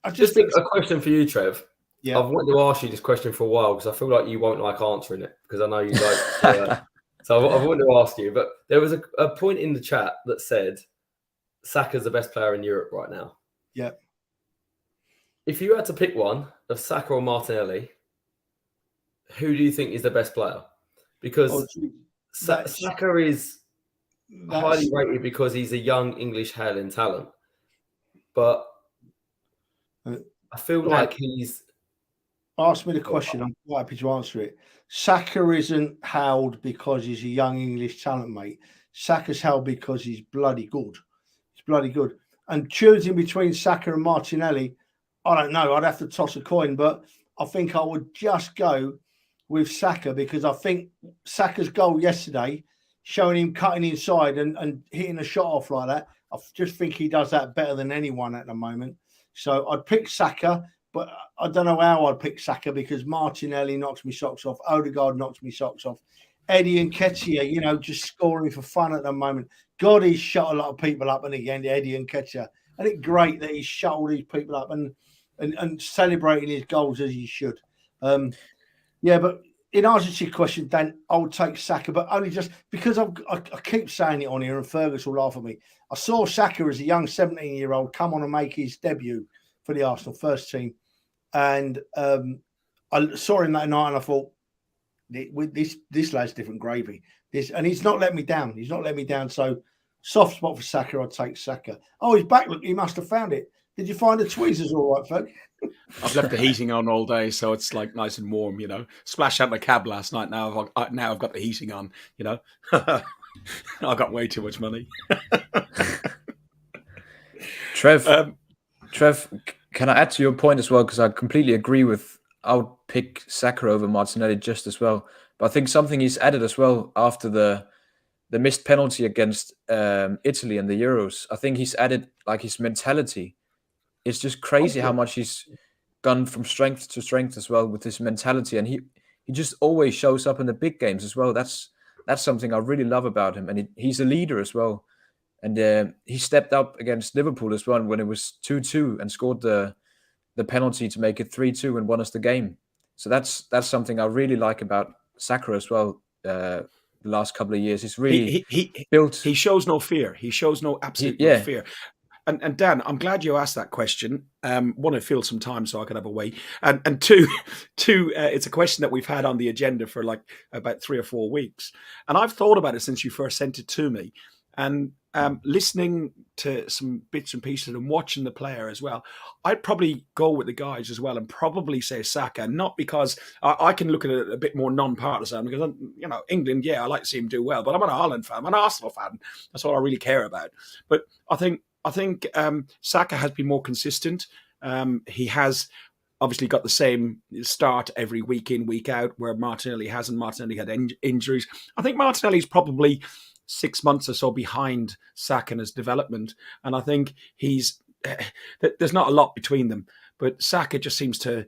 I just think a question for you, Trev. Yeah. I've wanted to ask you this question for a while because I feel like you won't like answering it because I know you like. So I wanted to ask you, but there was a point in the chat that said Saka's the best player in Europe right now. Yeah. If you had to pick one of Saka or Martinelli, who do you think is the best player? Because Saka is highly rated because he's a young English hailing talent, but I feel like he's. Ask me the question. I'm quite happy to answer it. Saka isn't held because he's a young English talent, mate. Saka's held because he's bloody good. He's bloody good. And choosing between Saka and Martinelli, I don't know. I'd have to toss a coin, but I think I would just go with Saka because I think Saka's goal yesterday, showing him cutting inside and hitting a shot off like that, I just think he does that better than anyone at the moment. So I'd pick Saka, but I don't know how I'd pick Saka because Martinelli knocks me socks off. Odegaard knocks me socks off. Eddie Nketiah, just scoring for fun at the moment. God, he's shut a lot of people up and again, Eddie Nketiah. Isn't it great that he's shut all these people up and celebrating his goals as he should? Yeah, but in answer to your question, Dan, I would take Saka, but only just because I keep saying it on here and Fergus will laugh at me. I saw Saka as a young 17-year-old come on and make his debut for the Arsenal first team. And I saw him that night and I thought, this lad's different gravy. And he's not let me down. He's not let me down. So soft spot for Saka, I'd take Saka. Oh, he's back. Look, he must have found it. Did you find the tweezers all right, folk? I've left the heating on all day, so it's like nice and warm, Splashed out my cab last night. Now I've got the heating on, I got way too much money. Trev, can I add to your point as well? Because I completely agree with, I would pick Saka over Martinelli just as well. But I think something he's added as well after the missed penalty against Italy in the Euros. I think he's added like his mentality. It's just crazy how much he's gone from strength to strength as well with his mentality. And he just always shows up in the big games as well. That's something I really love about him. And he's a leader as well. And he stepped up against Liverpool as well when it was 2-2 and scored the penalty to make it 3-2 and won us the game. So that's something I really like about Saka as well. The last couple of years, he's really built. He shows no fear. He shows no absolute no fear. And Dan, I'm glad you asked that question. One, to fill some time so I could have a wee, and two, it's a question that we've had on the agenda for like about 3 or 4 weeks, and I've thought about it since you first sent it to me, and listening to some bits and pieces and watching the player as well, I'd probably go with the guys as well and probably say Saka, not because I can look at it a bit more non-partisan because, England, I like to see him do well, but I'm an Ireland fan, I'm an Arsenal fan. That's all I really care about. But I think Saka has been more consistent. He has obviously got the same start every week in, week out, where Martinelli hasn't. Martinelli had injuries. I think Martinelli's probably 6 months or so behind Saka in his development. And I think there's not a lot between them. But Saka just seems to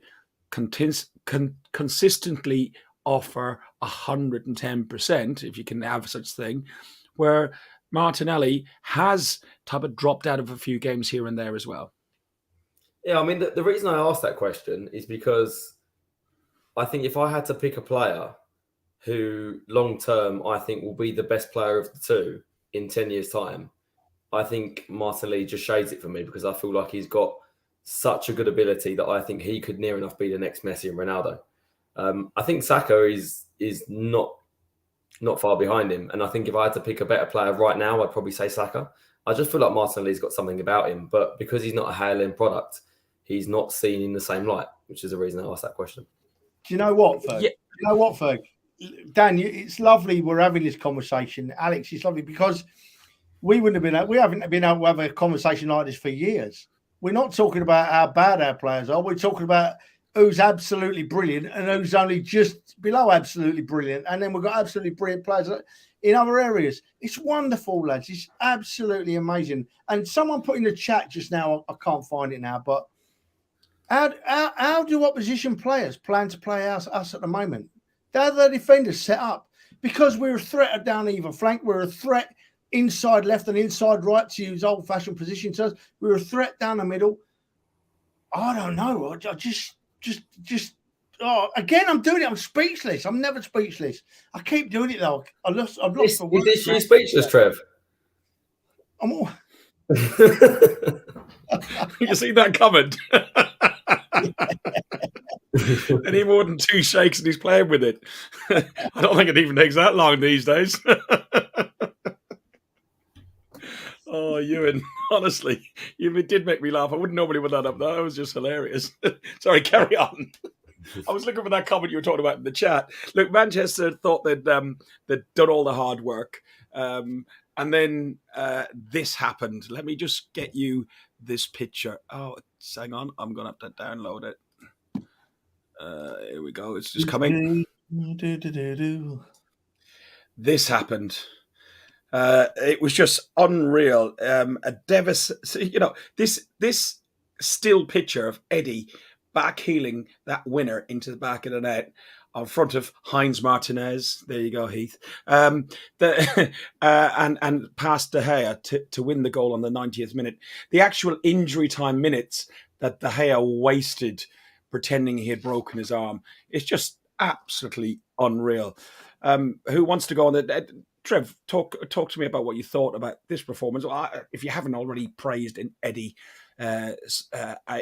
consistently offer 110%, if you can have such thing, where Martinelli has dropped out of a few games here and there as well. Yeah, I mean, the reason I asked that question is because I think if I had to pick a player who long-term I think will be the best player of the two in 10 years' time, I think Martinelli just shades it for me because I feel like he's got such a good ability that I think he could near enough be the next Messi and Ronaldo. I think Saka is not far behind him. And I think if I had to pick a better player right now, I'd probably say Saka. I just feel like Martinelli's got something about him, but because he's not a high-end product, he's not seen in the same light, which is the reason I asked that question. Do you know what, Ferg? Yeah. You know what, Ferg? Dan, it's lovely we're having this conversation. Alex, it's lovely because we haven't been able to have a conversation like this for years. We're not talking about how bad our players are. We're talking about who's absolutely brilliant and who's only just below absolutely brilliant. And then we've got absolutely brilliant players in other areas. It's wonderful, lads. It's absolutely amazing. And someone put in the chat just now, I can't find it now, but how do opposition players plan to play us at the moment? They're the defenders set up because we're a threat down either flank. We're a threat inside left and inside right, to use old-fashioned position terms. We're a threat down the middle. I don't know. I just again, I'm doing it. I'm speechless. I'm never speechless. I keep doing it though. I've lost for words. Is this speechless, Trev? I'm all... You see that comment? Any more than 2 shakes and he's playing with it. I don't think it even takes that long these days. Oh, Ewan, honestly, it did make me laugh. I wouldn't normally put that up. That was just hilarious. Sorry, carry on. I was looking for that comment you were talking about in the chat. Look, Manchester thought they'd done all the hard work. And then this happened. Let me just get you this picture. Oh, hang on. I'm going to have to download it. Here we go. It's just coming. This happened. It was just unreal. A devastating, this still picture of Eddie backheeling that winner into the back of the net in front of Heinz Martinez. There you go, Heath. And past De Gea to win the goal on the 90th minute. The actual injury time minutes that De Gea wasted pretending he had broken his arm. It's just absolutely unreal. Who wants to go on? Trev, talk to me about what you thought about this performance. If you haven't already praised Eddie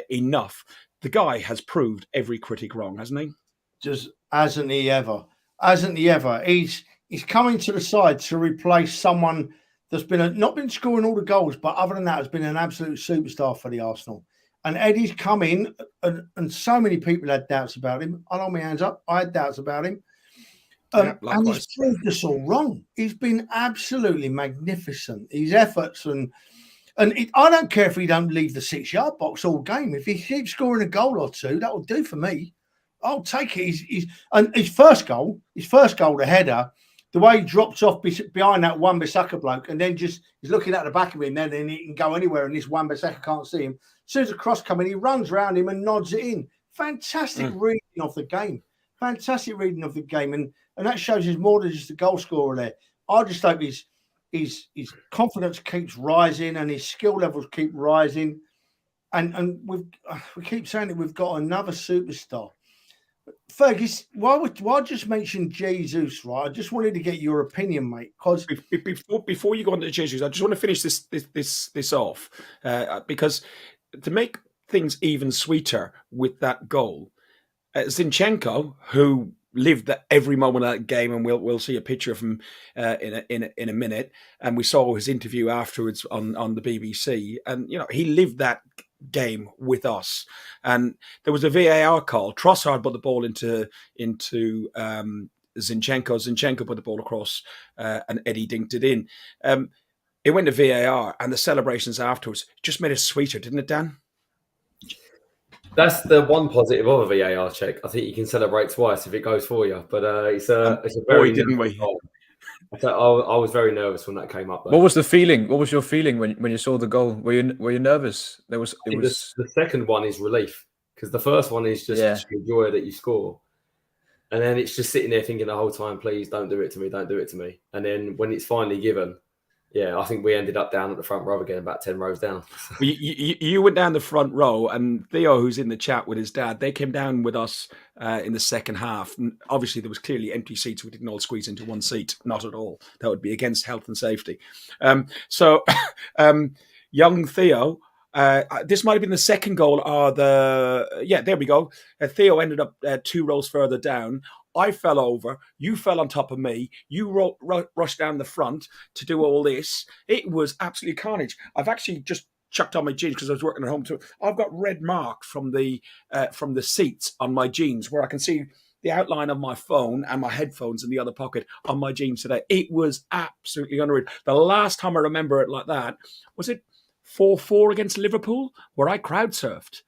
enough, the guy has proved every critic wrong, hasn't he? Just hasn't he ever? Hasn't he ever? He's coming to the side to replace someone that's not been scoring all the goals, but other than that, has been an absolute superstar for the Arsenal. And Eddie's come in, and so many people had doubts about him. I hold my hands up. I had doubts about him. And he's proved us all wrong. He's been absolutely magnificent. His efforts I don't care if he don't leave the 6-yard box all game. If he keeps scoring a goal or two, that will do for me. I'll take it. And his first goal, the header, the way he drops off behind that Wan-Bissaka bloke, and then just he's looking at the back of him, then he can go anywhere, and this Wan-Bissaka can't see him. As soon as the cross comes in, he runs around him and nods it in. Fantastic reading of the game. Fantastic reading of the game. And that shows he's more than just a goal scorer there. I just hope his confidence keeps rising and his skill levels keep rising. And we keep saying that we've got another superstar. Fergus, why just mention Jesus, right? I just wanted to get your opinion, mate, because Before you go on to Jesus, I just want to finish this off because to make things even sweeter with that goal, Zinchenko, who lived every moment of that game, and we'll see a picture of him in a minute, and we saw his interview afterwards on the BBC, and he lived that game with us. And there was a VAR call. Trossard put the ball into Zinchenko. Zinchenko put the ball across, and Eddie dinked it in. It went to VAR, and the celebrations afterwards just made it sweeter, didn't it, Dan? That's the one positive of a VAR check. I think you can celebrate twice if it goes for you. But it's a very didn't we? I was very nervous when that came up. Though. What was the feeling? What was your feeling when you saw the goal? Were you nervous? The second one is relief, because the first one is just joy that you score, and then it's just sitting there thinking the whole time, please don't do it to me, don't do it to me. And then when it's finally given, I think we ended up down at the front row again, about 10 rows down. You went down the front row, and Theo, who's in the chat with his dad, they came down with us in the second half. And obviously, there was clearly empty seats. We didn't all squeeze into one seat. Not at all. That would be against health and safety. Young Theo, this might have been the second goal. There we go. Theo ended up 2 rows further down. I fell over. You fell on top of me. You rushed down the front to do all this. It was absolutely carnage. I've actually just chucked on my jeans because I was working at home too. I've got red marks from the seats on my jeans where I can see the outline of my phone and my headphones in the other pocket on my jeans today. It was absolutely unreal. The last time I remember it like that, was it 4-4 against Liverpool, where I crowd surfed.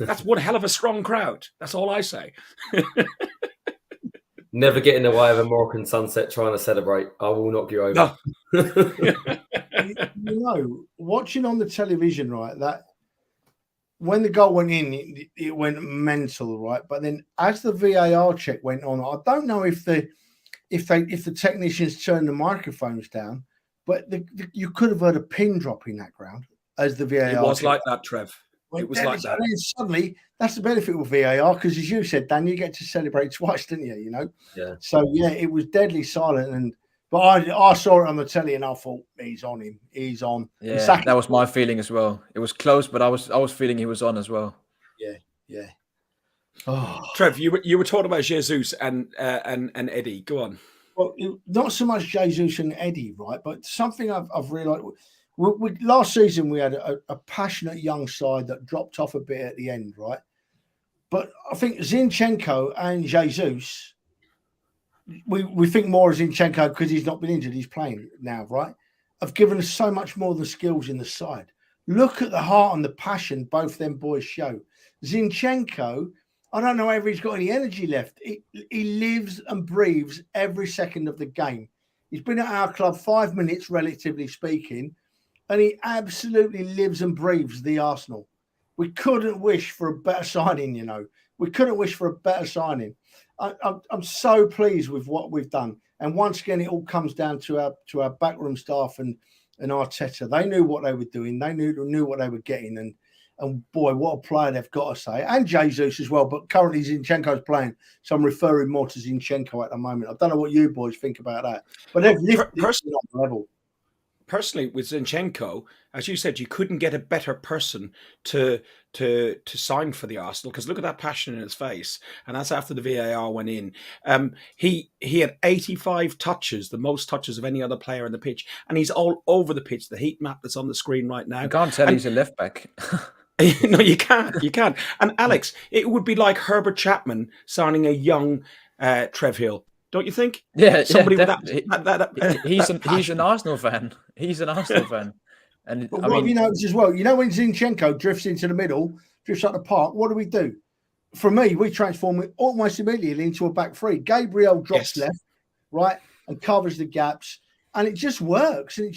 That's one hell of a strong crowd. That's all I say. Never get in the way of a Moroccan sunset trying to celebrate. I will knock you over. No. Watching on the television, right, that when the goal went in, it went mental, right? But then as the VAR check went on, I don't know if the technicians turned the microphones down, but you could have heard a pin drop in that ground as the VAR. It was like that, Trev. It was like that. And then suddenly, that's the benefit with VAR, because as you said, Dan, you get to celebrate twice, didn't you? Yeah. So it was deadly silent, but I saw it on the telly and I thought he's on him. He's on. Yeah, that was my feeling as well. It was close, but I was feeling he was on as well. Yeah. Oh. Trev, you were talking about Jesus and Eddie. Go on. Well, not so much Jesus and Eddie, right? But something I've realised. Last season, we had a passionate young side that dropped off a bit at the end, right? But I think Zinchenko and Jesus, we think more of Zinchenko because he's not been injured. He's playing now, right? Have given us so much more than skills in the side. Look at the heart and the passion both them boys show. Zinchenko, I don't know whether he's got any energy left. He lives and breathes every second of the game. He's been at our club 5 minutes, relatively speaking, and he absolutely lives and breathes the Arsenal. We couldn't wish for a better signing, We couldn't wish for a better signing. I'm so pleased with what we've done. And once again, it all comes down to our backroom staff and Arteta. They knew what they were doing. They knew what they were getting. And boy, what a player they've got to say. And Jesus as well. But currently Zinchenko's playing. So I'm referring more to Zinchenko at the moment. I don't know what you boys think about that. But they've lifted it on the level. Personally, with Zinchenko, as you said, you couldn't get a better person to sign for the Arsenal, because look at that passion in his face, and that's after the VAR went in. He had 85 touches, the most touches of any other player on the pitch, and he's all over the pitch. The heat map that's on the screen right now. You can't tell he's a left back. No, you can't. You can't. And Alex, it would be like Herbert Chapman signing a young Trev Hill. Don't you think? Yeah, somebody with he's an Arsenal fan. He's an Arsenal fan, and but what have you noticed as well? When Zinchenko drifts into the middle, drifts up the park, what do? For me, we transform it almost immediately into a back three. Gabriel drops left, right, and covers the gaps, and it just works. And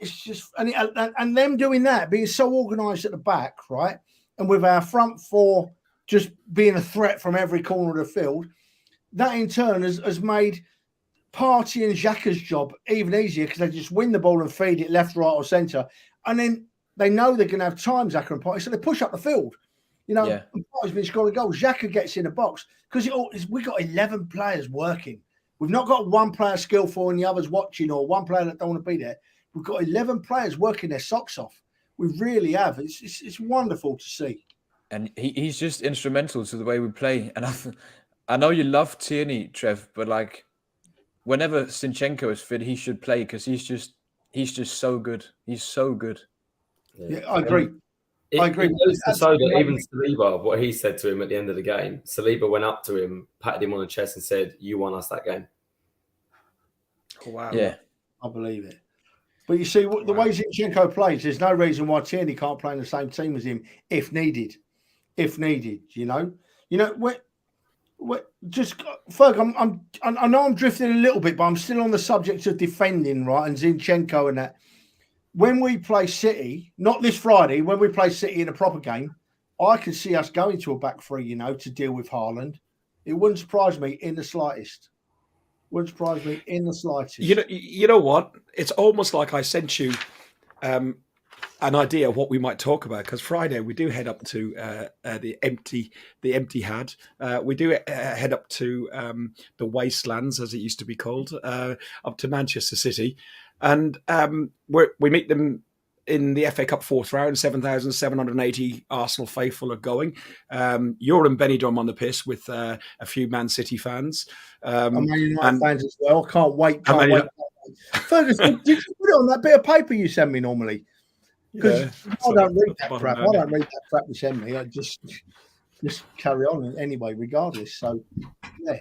it's just and them doing that, being so organised at the back, right, and with our front four just being a threat from every corner of the field. That in turn has made Partey and Xhaka's job even easier, because they just win the ball and feed it left, right, or centre. And then they know they're going to have time, Xhaka and Partey, so they push up the field. You know, Yeah. he's been scoring goals. Xhaka gets in the box because we got 11 players working. We've not got one player skillful and the others watching, or one player that don't want to be there. We've got 11 players working their socks off. We really have. It's wonderful to see. And he's just instrumental to the way we play. And I know you love Tierney, Trev, but like whenever Zinchenko is fit, he should play because he's just so good. He's so good. Yeah, I agree. I agree. It goes to show that even Saliba, what he said to him at the end of the game, Saliba went up to him, patted him on the chest and said, "You won us that game." Oh, wow. Yeah. I believe it. But you see, the way Zinchenko plays, there's no reason why Tierney can't play in the same team as him if needed. If needed, you know. Just Ferg, I know I'm drifting a little bit, but I'm still on the subject of defending, right? And Zinchenko and that. When we play City, not this Friday, when we play City in a proper game, I can see us going to a back three, you know, to deal with Haaland. It wouldn't surprise me in the slightest. Wouldn't surprise me in the slightest. You know what? It's almost like I sent you an idea of what we might talk about, because Friday we do head up to the empty had. We do head up to the wastelands, as it used to be called, up to Manchester City, and we meet them in the FA Cup fourth round. 7,780 Arsenal faithful are going. You're in Benidorm on the piss with a few Man City fans. Man United fans as well. Can't wait. Ferguson, did you put it on that bit of paper you send me normally? Because I don't read that crap. I don't read that crap you send me. I just carry on anyway, regardless. So, yeah.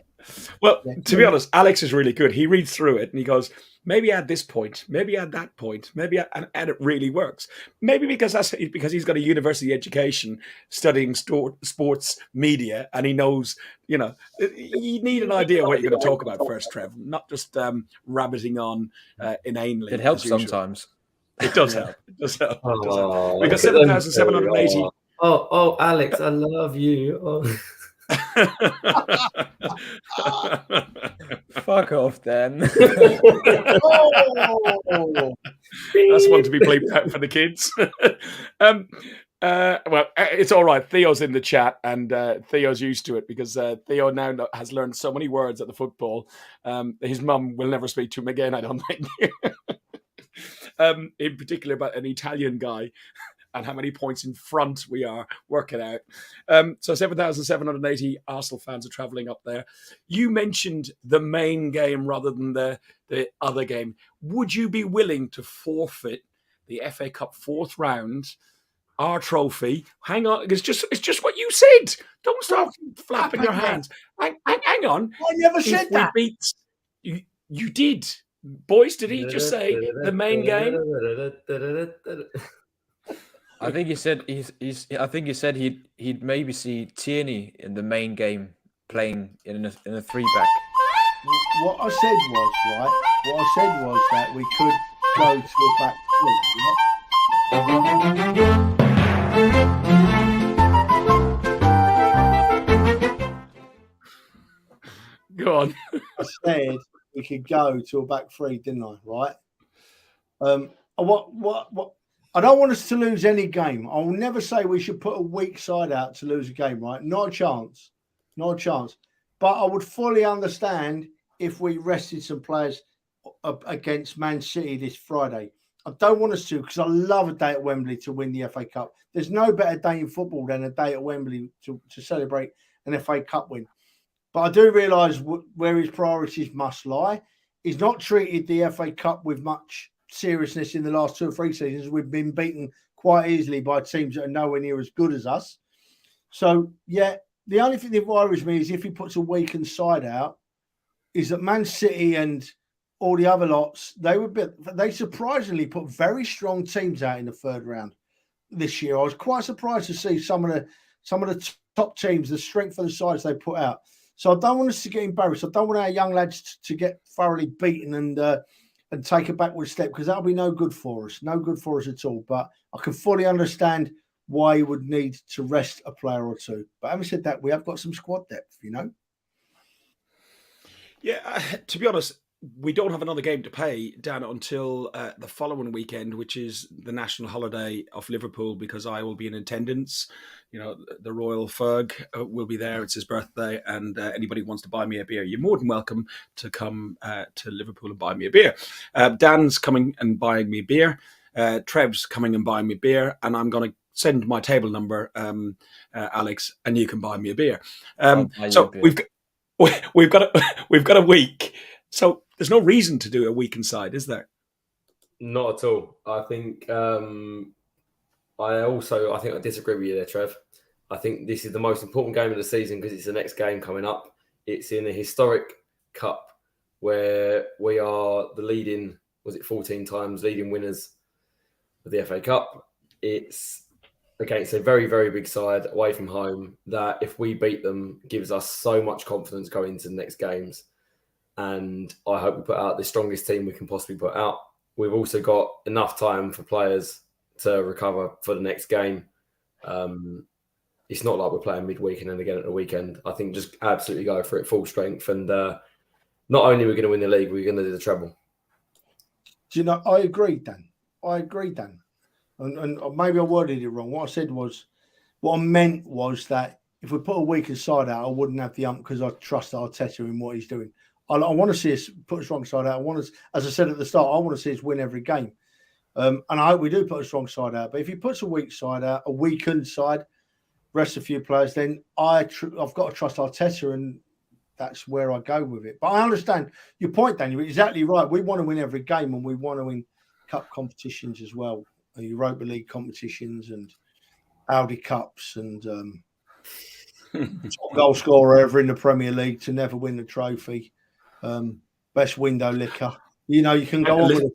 Well, to be honest, Alex is really good. He reads through it and he goes, maybe add this point, maybe add that point, and it really works. Maybe because he's got a university education studying sports media, and he knows, you know, you need an idea what you're going to talk about first, Trev, not just rabbiting on inanely. It helps sometimes. It does help. It does help. We got 7,780. Oh, Alex, I love you. Oh. Fuck off, then. That's one to be bleeped out for the kids. Well, it's all right. Theo's in the chat, and Theo's used to it because Theo now has learned so many words at the football. His mum will never speak to him again, I don't think. In particular about an Italian guy and how many points in front we are working out. So 7,780 Arsenal fans are travelling up there. You mentioned the main game rather than the other game. Would you be willing to forfeit the FA Cup fourth round, our trophy? Hang on, it's just what you said. Don't start flapping your hands. Hang on. I never said that. You did. Boys, did he just say the main game? I think he said he'd maybe see Tierney in the main game playing in a 3-back. What I said was, right? What I said was that we could go to a back three. Go on. I said we could go to a back three, didn't I? Right. What? I don't want us to lose any game. I will never say we should put a weak side out to lose a game, right? Not a chance. Not a chance. But I would fully understand if we rested some players against Man City this Friday. I don't want us to, because I love a day at Wembley to win the FA Cup. There's no better day in football than a day at Wembley to celebrate an FA Cup win. But I do realise where his priorities must lie. He's not treated the FA Cup with much seriousness in the last 2 or 3 seasons. We've been beaten quite easily by teams that are nowhere near as good as us. So, yeah, the only thing that worries me is if he puts a weakened side out, is that Man City and all the other lots, they surprisingly put very strong teams out in the third round this year. I was quite surprised to see some of the top teams, the strength of the sides they put out. So I don't want us to get embarrassed. I don't want our young lads to get thoroughly beaten and take a backward step, because that'll be no good for us. No good for us at all. But I can fully understand why you would need to rest a player or two. But having said that, we have got some squad depth, you know? Yeah, to be honest, we don't have another game to play down until the following weekend, which is the national holiday of Liverpool, because I will be in attendance. You know, the Royal Ferg will be there. It's his birthday, and anybody who wants to buy me a beer, you're more than welcome to come to Liverpool and buy me a beer. Dan's coming and buying me beer. Trev's coming and buying me beer, and I'm going to send my table number, Alex, and you can buy me a beer. So we've got a week. So there's no reason to do a week inside, is there? Not at all. I think I disagree with you there, Trev. I think this is the most important game of the season because it's the next game coming up. It's in a historic cup where we are the leading, 14 times leading winners of the FA Cup. It's against a very, very big side away from home that if we beat them gives us so much confidence going into the next games. And I hope we put out the strongest team we can possibly put out. We've also got enough time for players to recover for the next game. It's not like we're playing midweek and then again at the weekend. I think just absolutely go for it full strength. And not only are we going to win the league, we're going to do the treble. Do you know, I agree, Dan. And maybe I worded it wrong. What I meant was that if we put a weaker side out, I wouldn't have the ump because I trust Arteta in what he's doing. I want to see us put a strong side out. As I said at the start, I want to see us win every game. And I hope we do put a strong side out. But if he puts a weak side out, a weakened side, rest a few players, then I've got to trust Arteta, and that's where I go with it. But I understand your point, Dan. You're exactly right. We want to win every game, and we want to win cup competitions as well, Europa League competitions and Audi Cups and top goal scorer ever in the Premier League to never win the trophy. Best window licker. You know, you can go on.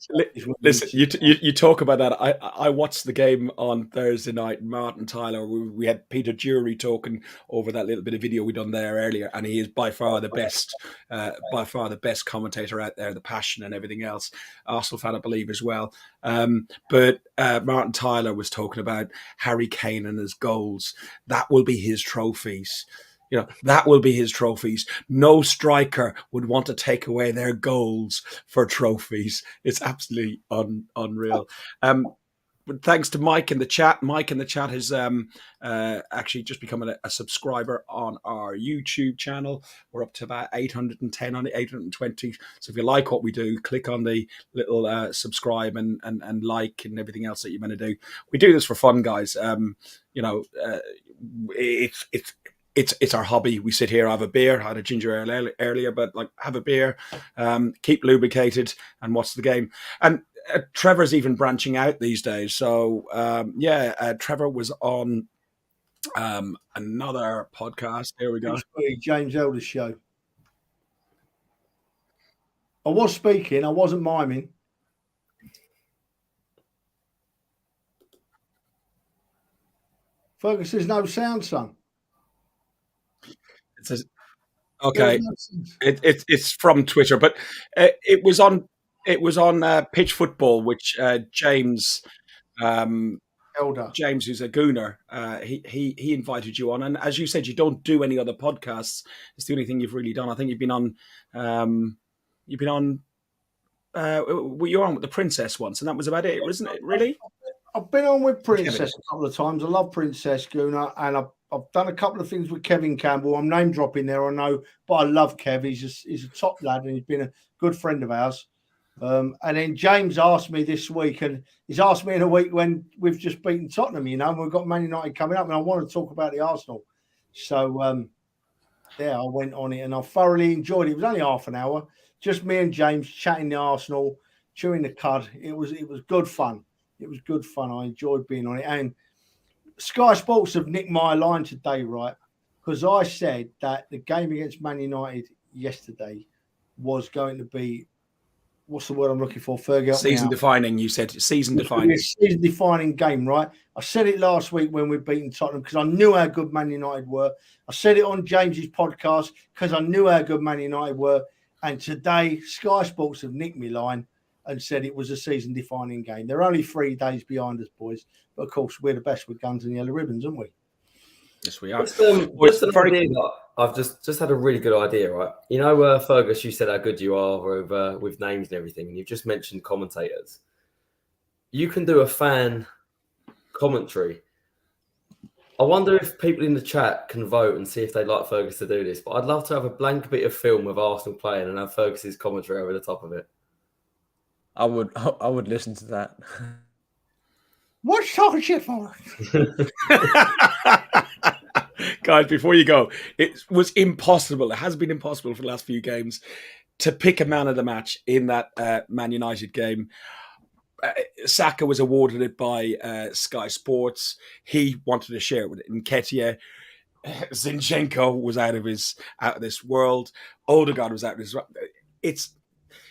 Listen, you talk about that. I watched the game on Thursday night. Martin Tyler, we had Peter Jury talking over that little bit of video we done there earlier, and he is by far the best commentator out there. The passion and everything else. Arsenal fan, I believe, as well. But Martin Tyler was talking about Harry Kane and his goals. That will be his trophies. You know, that will be his trophies. No striker would want to take away their goals for trophies. It's absolutely unreal. But thanks to Mike in the chat. Mike in the chat has actually just become a subscriber on our YouTube channel. We're up to about 810 on it, 820. So if you like what we do, click on the little subscribe and like and everything else that you're going to do. We do this for fun, guys. It's our hobby. We sit here, have a beer. I had a ginger ale earlier, but have a beer, keep lubricated, and watch the game. And Trevor's even branching out these days. So Trevor was on another podcast. There we go. James Elder's show. I was speaking. I wasn't miming. Fergus, there's no sound, son. It says, okay, it's from Twitter, but it was on Pitch Football, which James Elder, James, who's a Gooner, he invited you on, and as you said, you don't do any other podcasts. It's the only thing you've really done. I think you've been on you're on with the Princess once, and that was about it, wasn't it? Really? I've been on with Princess a couple of times. I love Princess Gooner, and I've done a couple of things with Kevin Campbell. I'm name dropping there, I know, but I love Kev. He's a top lad, and he's been a good friend of ours. And then James asked me this week, and he's asked me in a week when we've just beaten Tottenham, and we've got Man United coming up, and I want to talk about the Arsenal. So, I went on it, and I thoroughly enjoyed it. It was only half an hour, just me and James chatting the Arsenal, chewing the cud. It was good fun. It was good fun. I enjoyed being on it. And Sky Sports have nicked my line today, right? Because I said that the game against Man United yesterday was going to be, what's the word I'm looking for, Fergie? Season defining, you said. Season defining. Season defining game, right? I said it last week when we'd beaten Tottenham because I knew how good Man United were. I said it on James's podcast because I knew how good Man United were. And today, Sky Sports have nicked me line and said it was a season-defining game. They're only 3 days behind us, boys. But, of course, we're the best with guns and yellow ribbons, aren't we? Yes, we are. Just an idea I've just had a really good idea, right? You know, Fergus, you said how good you are with names and everything, and you've just mentioned commentators. You can do a fan commentary. I wonder if people in the chat can vote and see if they'd like Fergus to do this. But I'd love to have a blank bit of film of Arsenal playing and have Fergus's commentary over the top of it. I would listen to that. What's talking shit for? Guys, before you go, it was impossible. It has been impossible for the last few games to pick a man of the match in that Man United game. Saka was awarded it by Sky Sports. He wanted to share it with Nketiah. Zinchenko was out of this world. Odegaard was out of this.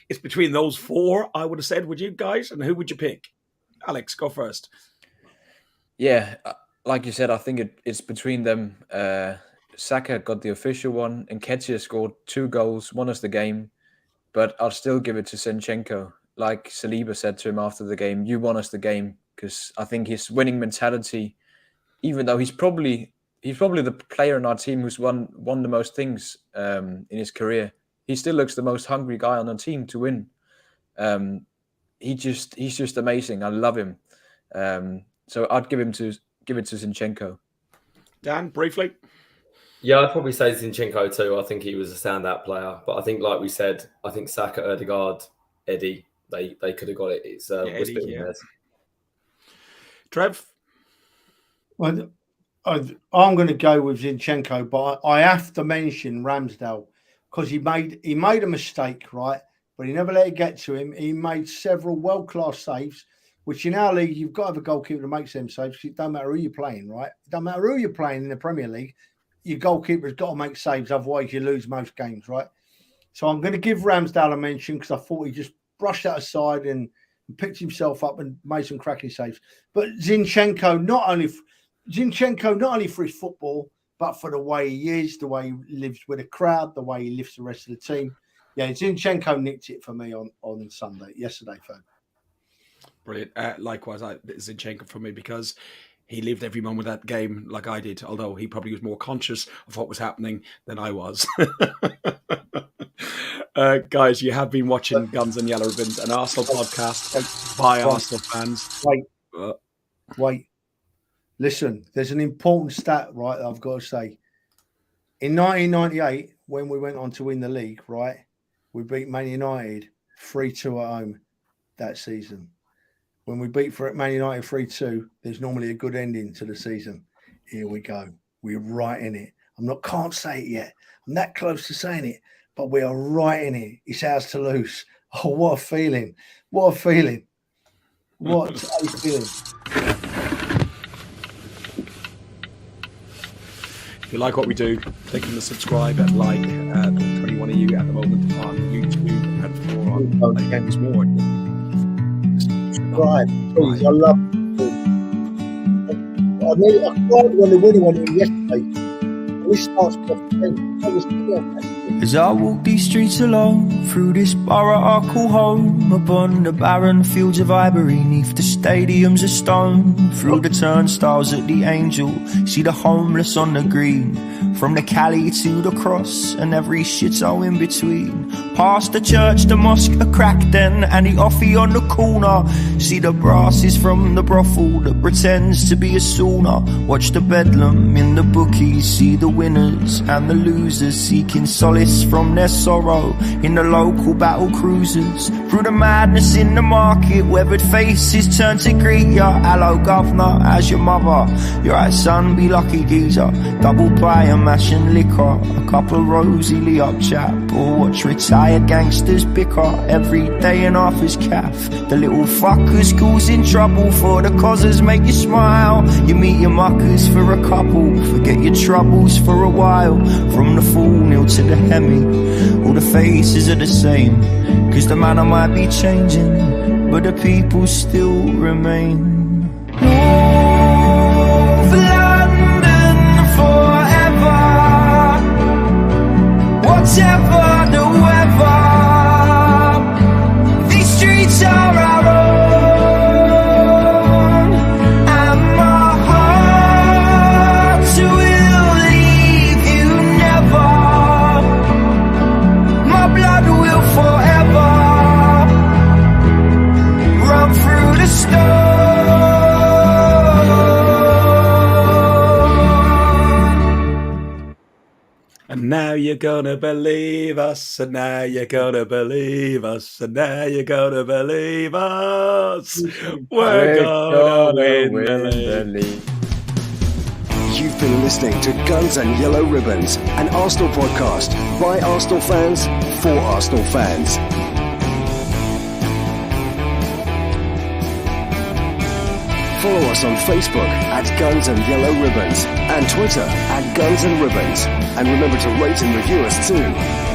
It's between those four, I would have said. Would you guys? And who would you pick? Alex, go first. Yeah, like you said, I think it's between them. Saka got the official one, and Nketiah scored 2 goals, won us the game. But I'll still give it to Zinchenko. Like Saliba said to him after the game, you won us the game, because I think his winning mentality, even though he's probably the player in our team who's won the most things in his career, he still looks the most hungry guy on the team to win. He's just amazing. I love him. So I'd give it to Zinchenko. Dan, briefly. Yeah, I'd probably say Zinchenko too. I think he was a standout player, but I think, like we said, I think Saka, Odegaard, Eddie, they could have got it. It's Eddie, yeah. Trev? Well, I'm going to go with Zinchenko, but I have to mention Ramsdale because he made a mistake, right? But he never let it get to him. He made several world-class saves, which in our league, you've got to have a goalkeeper to make them saves. It don't matter who you're playing, right? It don't matter who you're playing in the Premier League. Your goalkeeper's got to make saves, otherwise you lose most games, right? So I'm going to give Ramsdale a mention because I thought he just brushed that aside and picked himself up and made some cracking saves. But Zinchenko, not only for his football, but for the way he is, the way he lives with the crowd, the way he lifts the rest of the team. Yeah, Zinchenko nicked it for me on yesterday, Fern. Brilliant. Likewise, Zinchenko for me because he lived every moment of that game like I did, although he probably was more conscious of what was happening than I was. Guys, you have been watching Guns and Yellow Ribbons, an Arsenal podcast by Arsenal fans. Wait. Listen, there's an important stat, right, that I've got to say. In 1998, when we went on to win the league, right, we beat Man United 3-2 at home that season. When we beat Man United 3-2, there's normally a good ending to the season. Here we go. We're right in it. Can't say it yet. I'm that close to saying it, but we are right in it. It's ours to lose. Oh, what a feeling. What a feeling. What a feeling. If you like what we do, click on the subscribe and like. 21 of you at the moment on YouTube and for there's more. Right, please, I love it. I cried when the winning one yesterday. This starts as I walk these streets alone, through this borough I call home, upon the barren fields of ivory, neath the stadiums of stone, through the turnstiles at the Angel, see the homeless on the green, from the Cali to the Cross, and every shithole in between, past the church, the mosque, a crack den, and the offie on the corner, see the brasses from the brothel that pretends to be a sauna, watch the bedlam in the bookies, see the winners and the losers seeking solace from their sorrow in the local battle cruisers, through the madness in the market, weathered faces turn to greet ya. Hello governor, how's your mother? You're right son, be lucky geezer, double pie and mash and liquor, a couple of rosy up chap, or watch retired gangsters bicker every day and half his calf. The little fuckers causing trouble for the causes make you smile. You meet your muckers for a couple, forget your troubles for a while. From the full nil to the Hemi, all the faces are the same, cause the manner might be changing, but the people still remain. North London forever, whatever the weather, these streets are our own, and my heart will leave you never. And now you're gonna believe us, and now you're gonna believe us, and now you're gonna believe us. We're gonna win the league. You've been listening to Guns and Yellow Ribbons, an Arsenal podcast by Arsenal fans for Arsenal fans. Follow us on Facebook at Guns and Yellow Ribbons and Twitter at Guns and Ribbons. And remember to rate and review us too.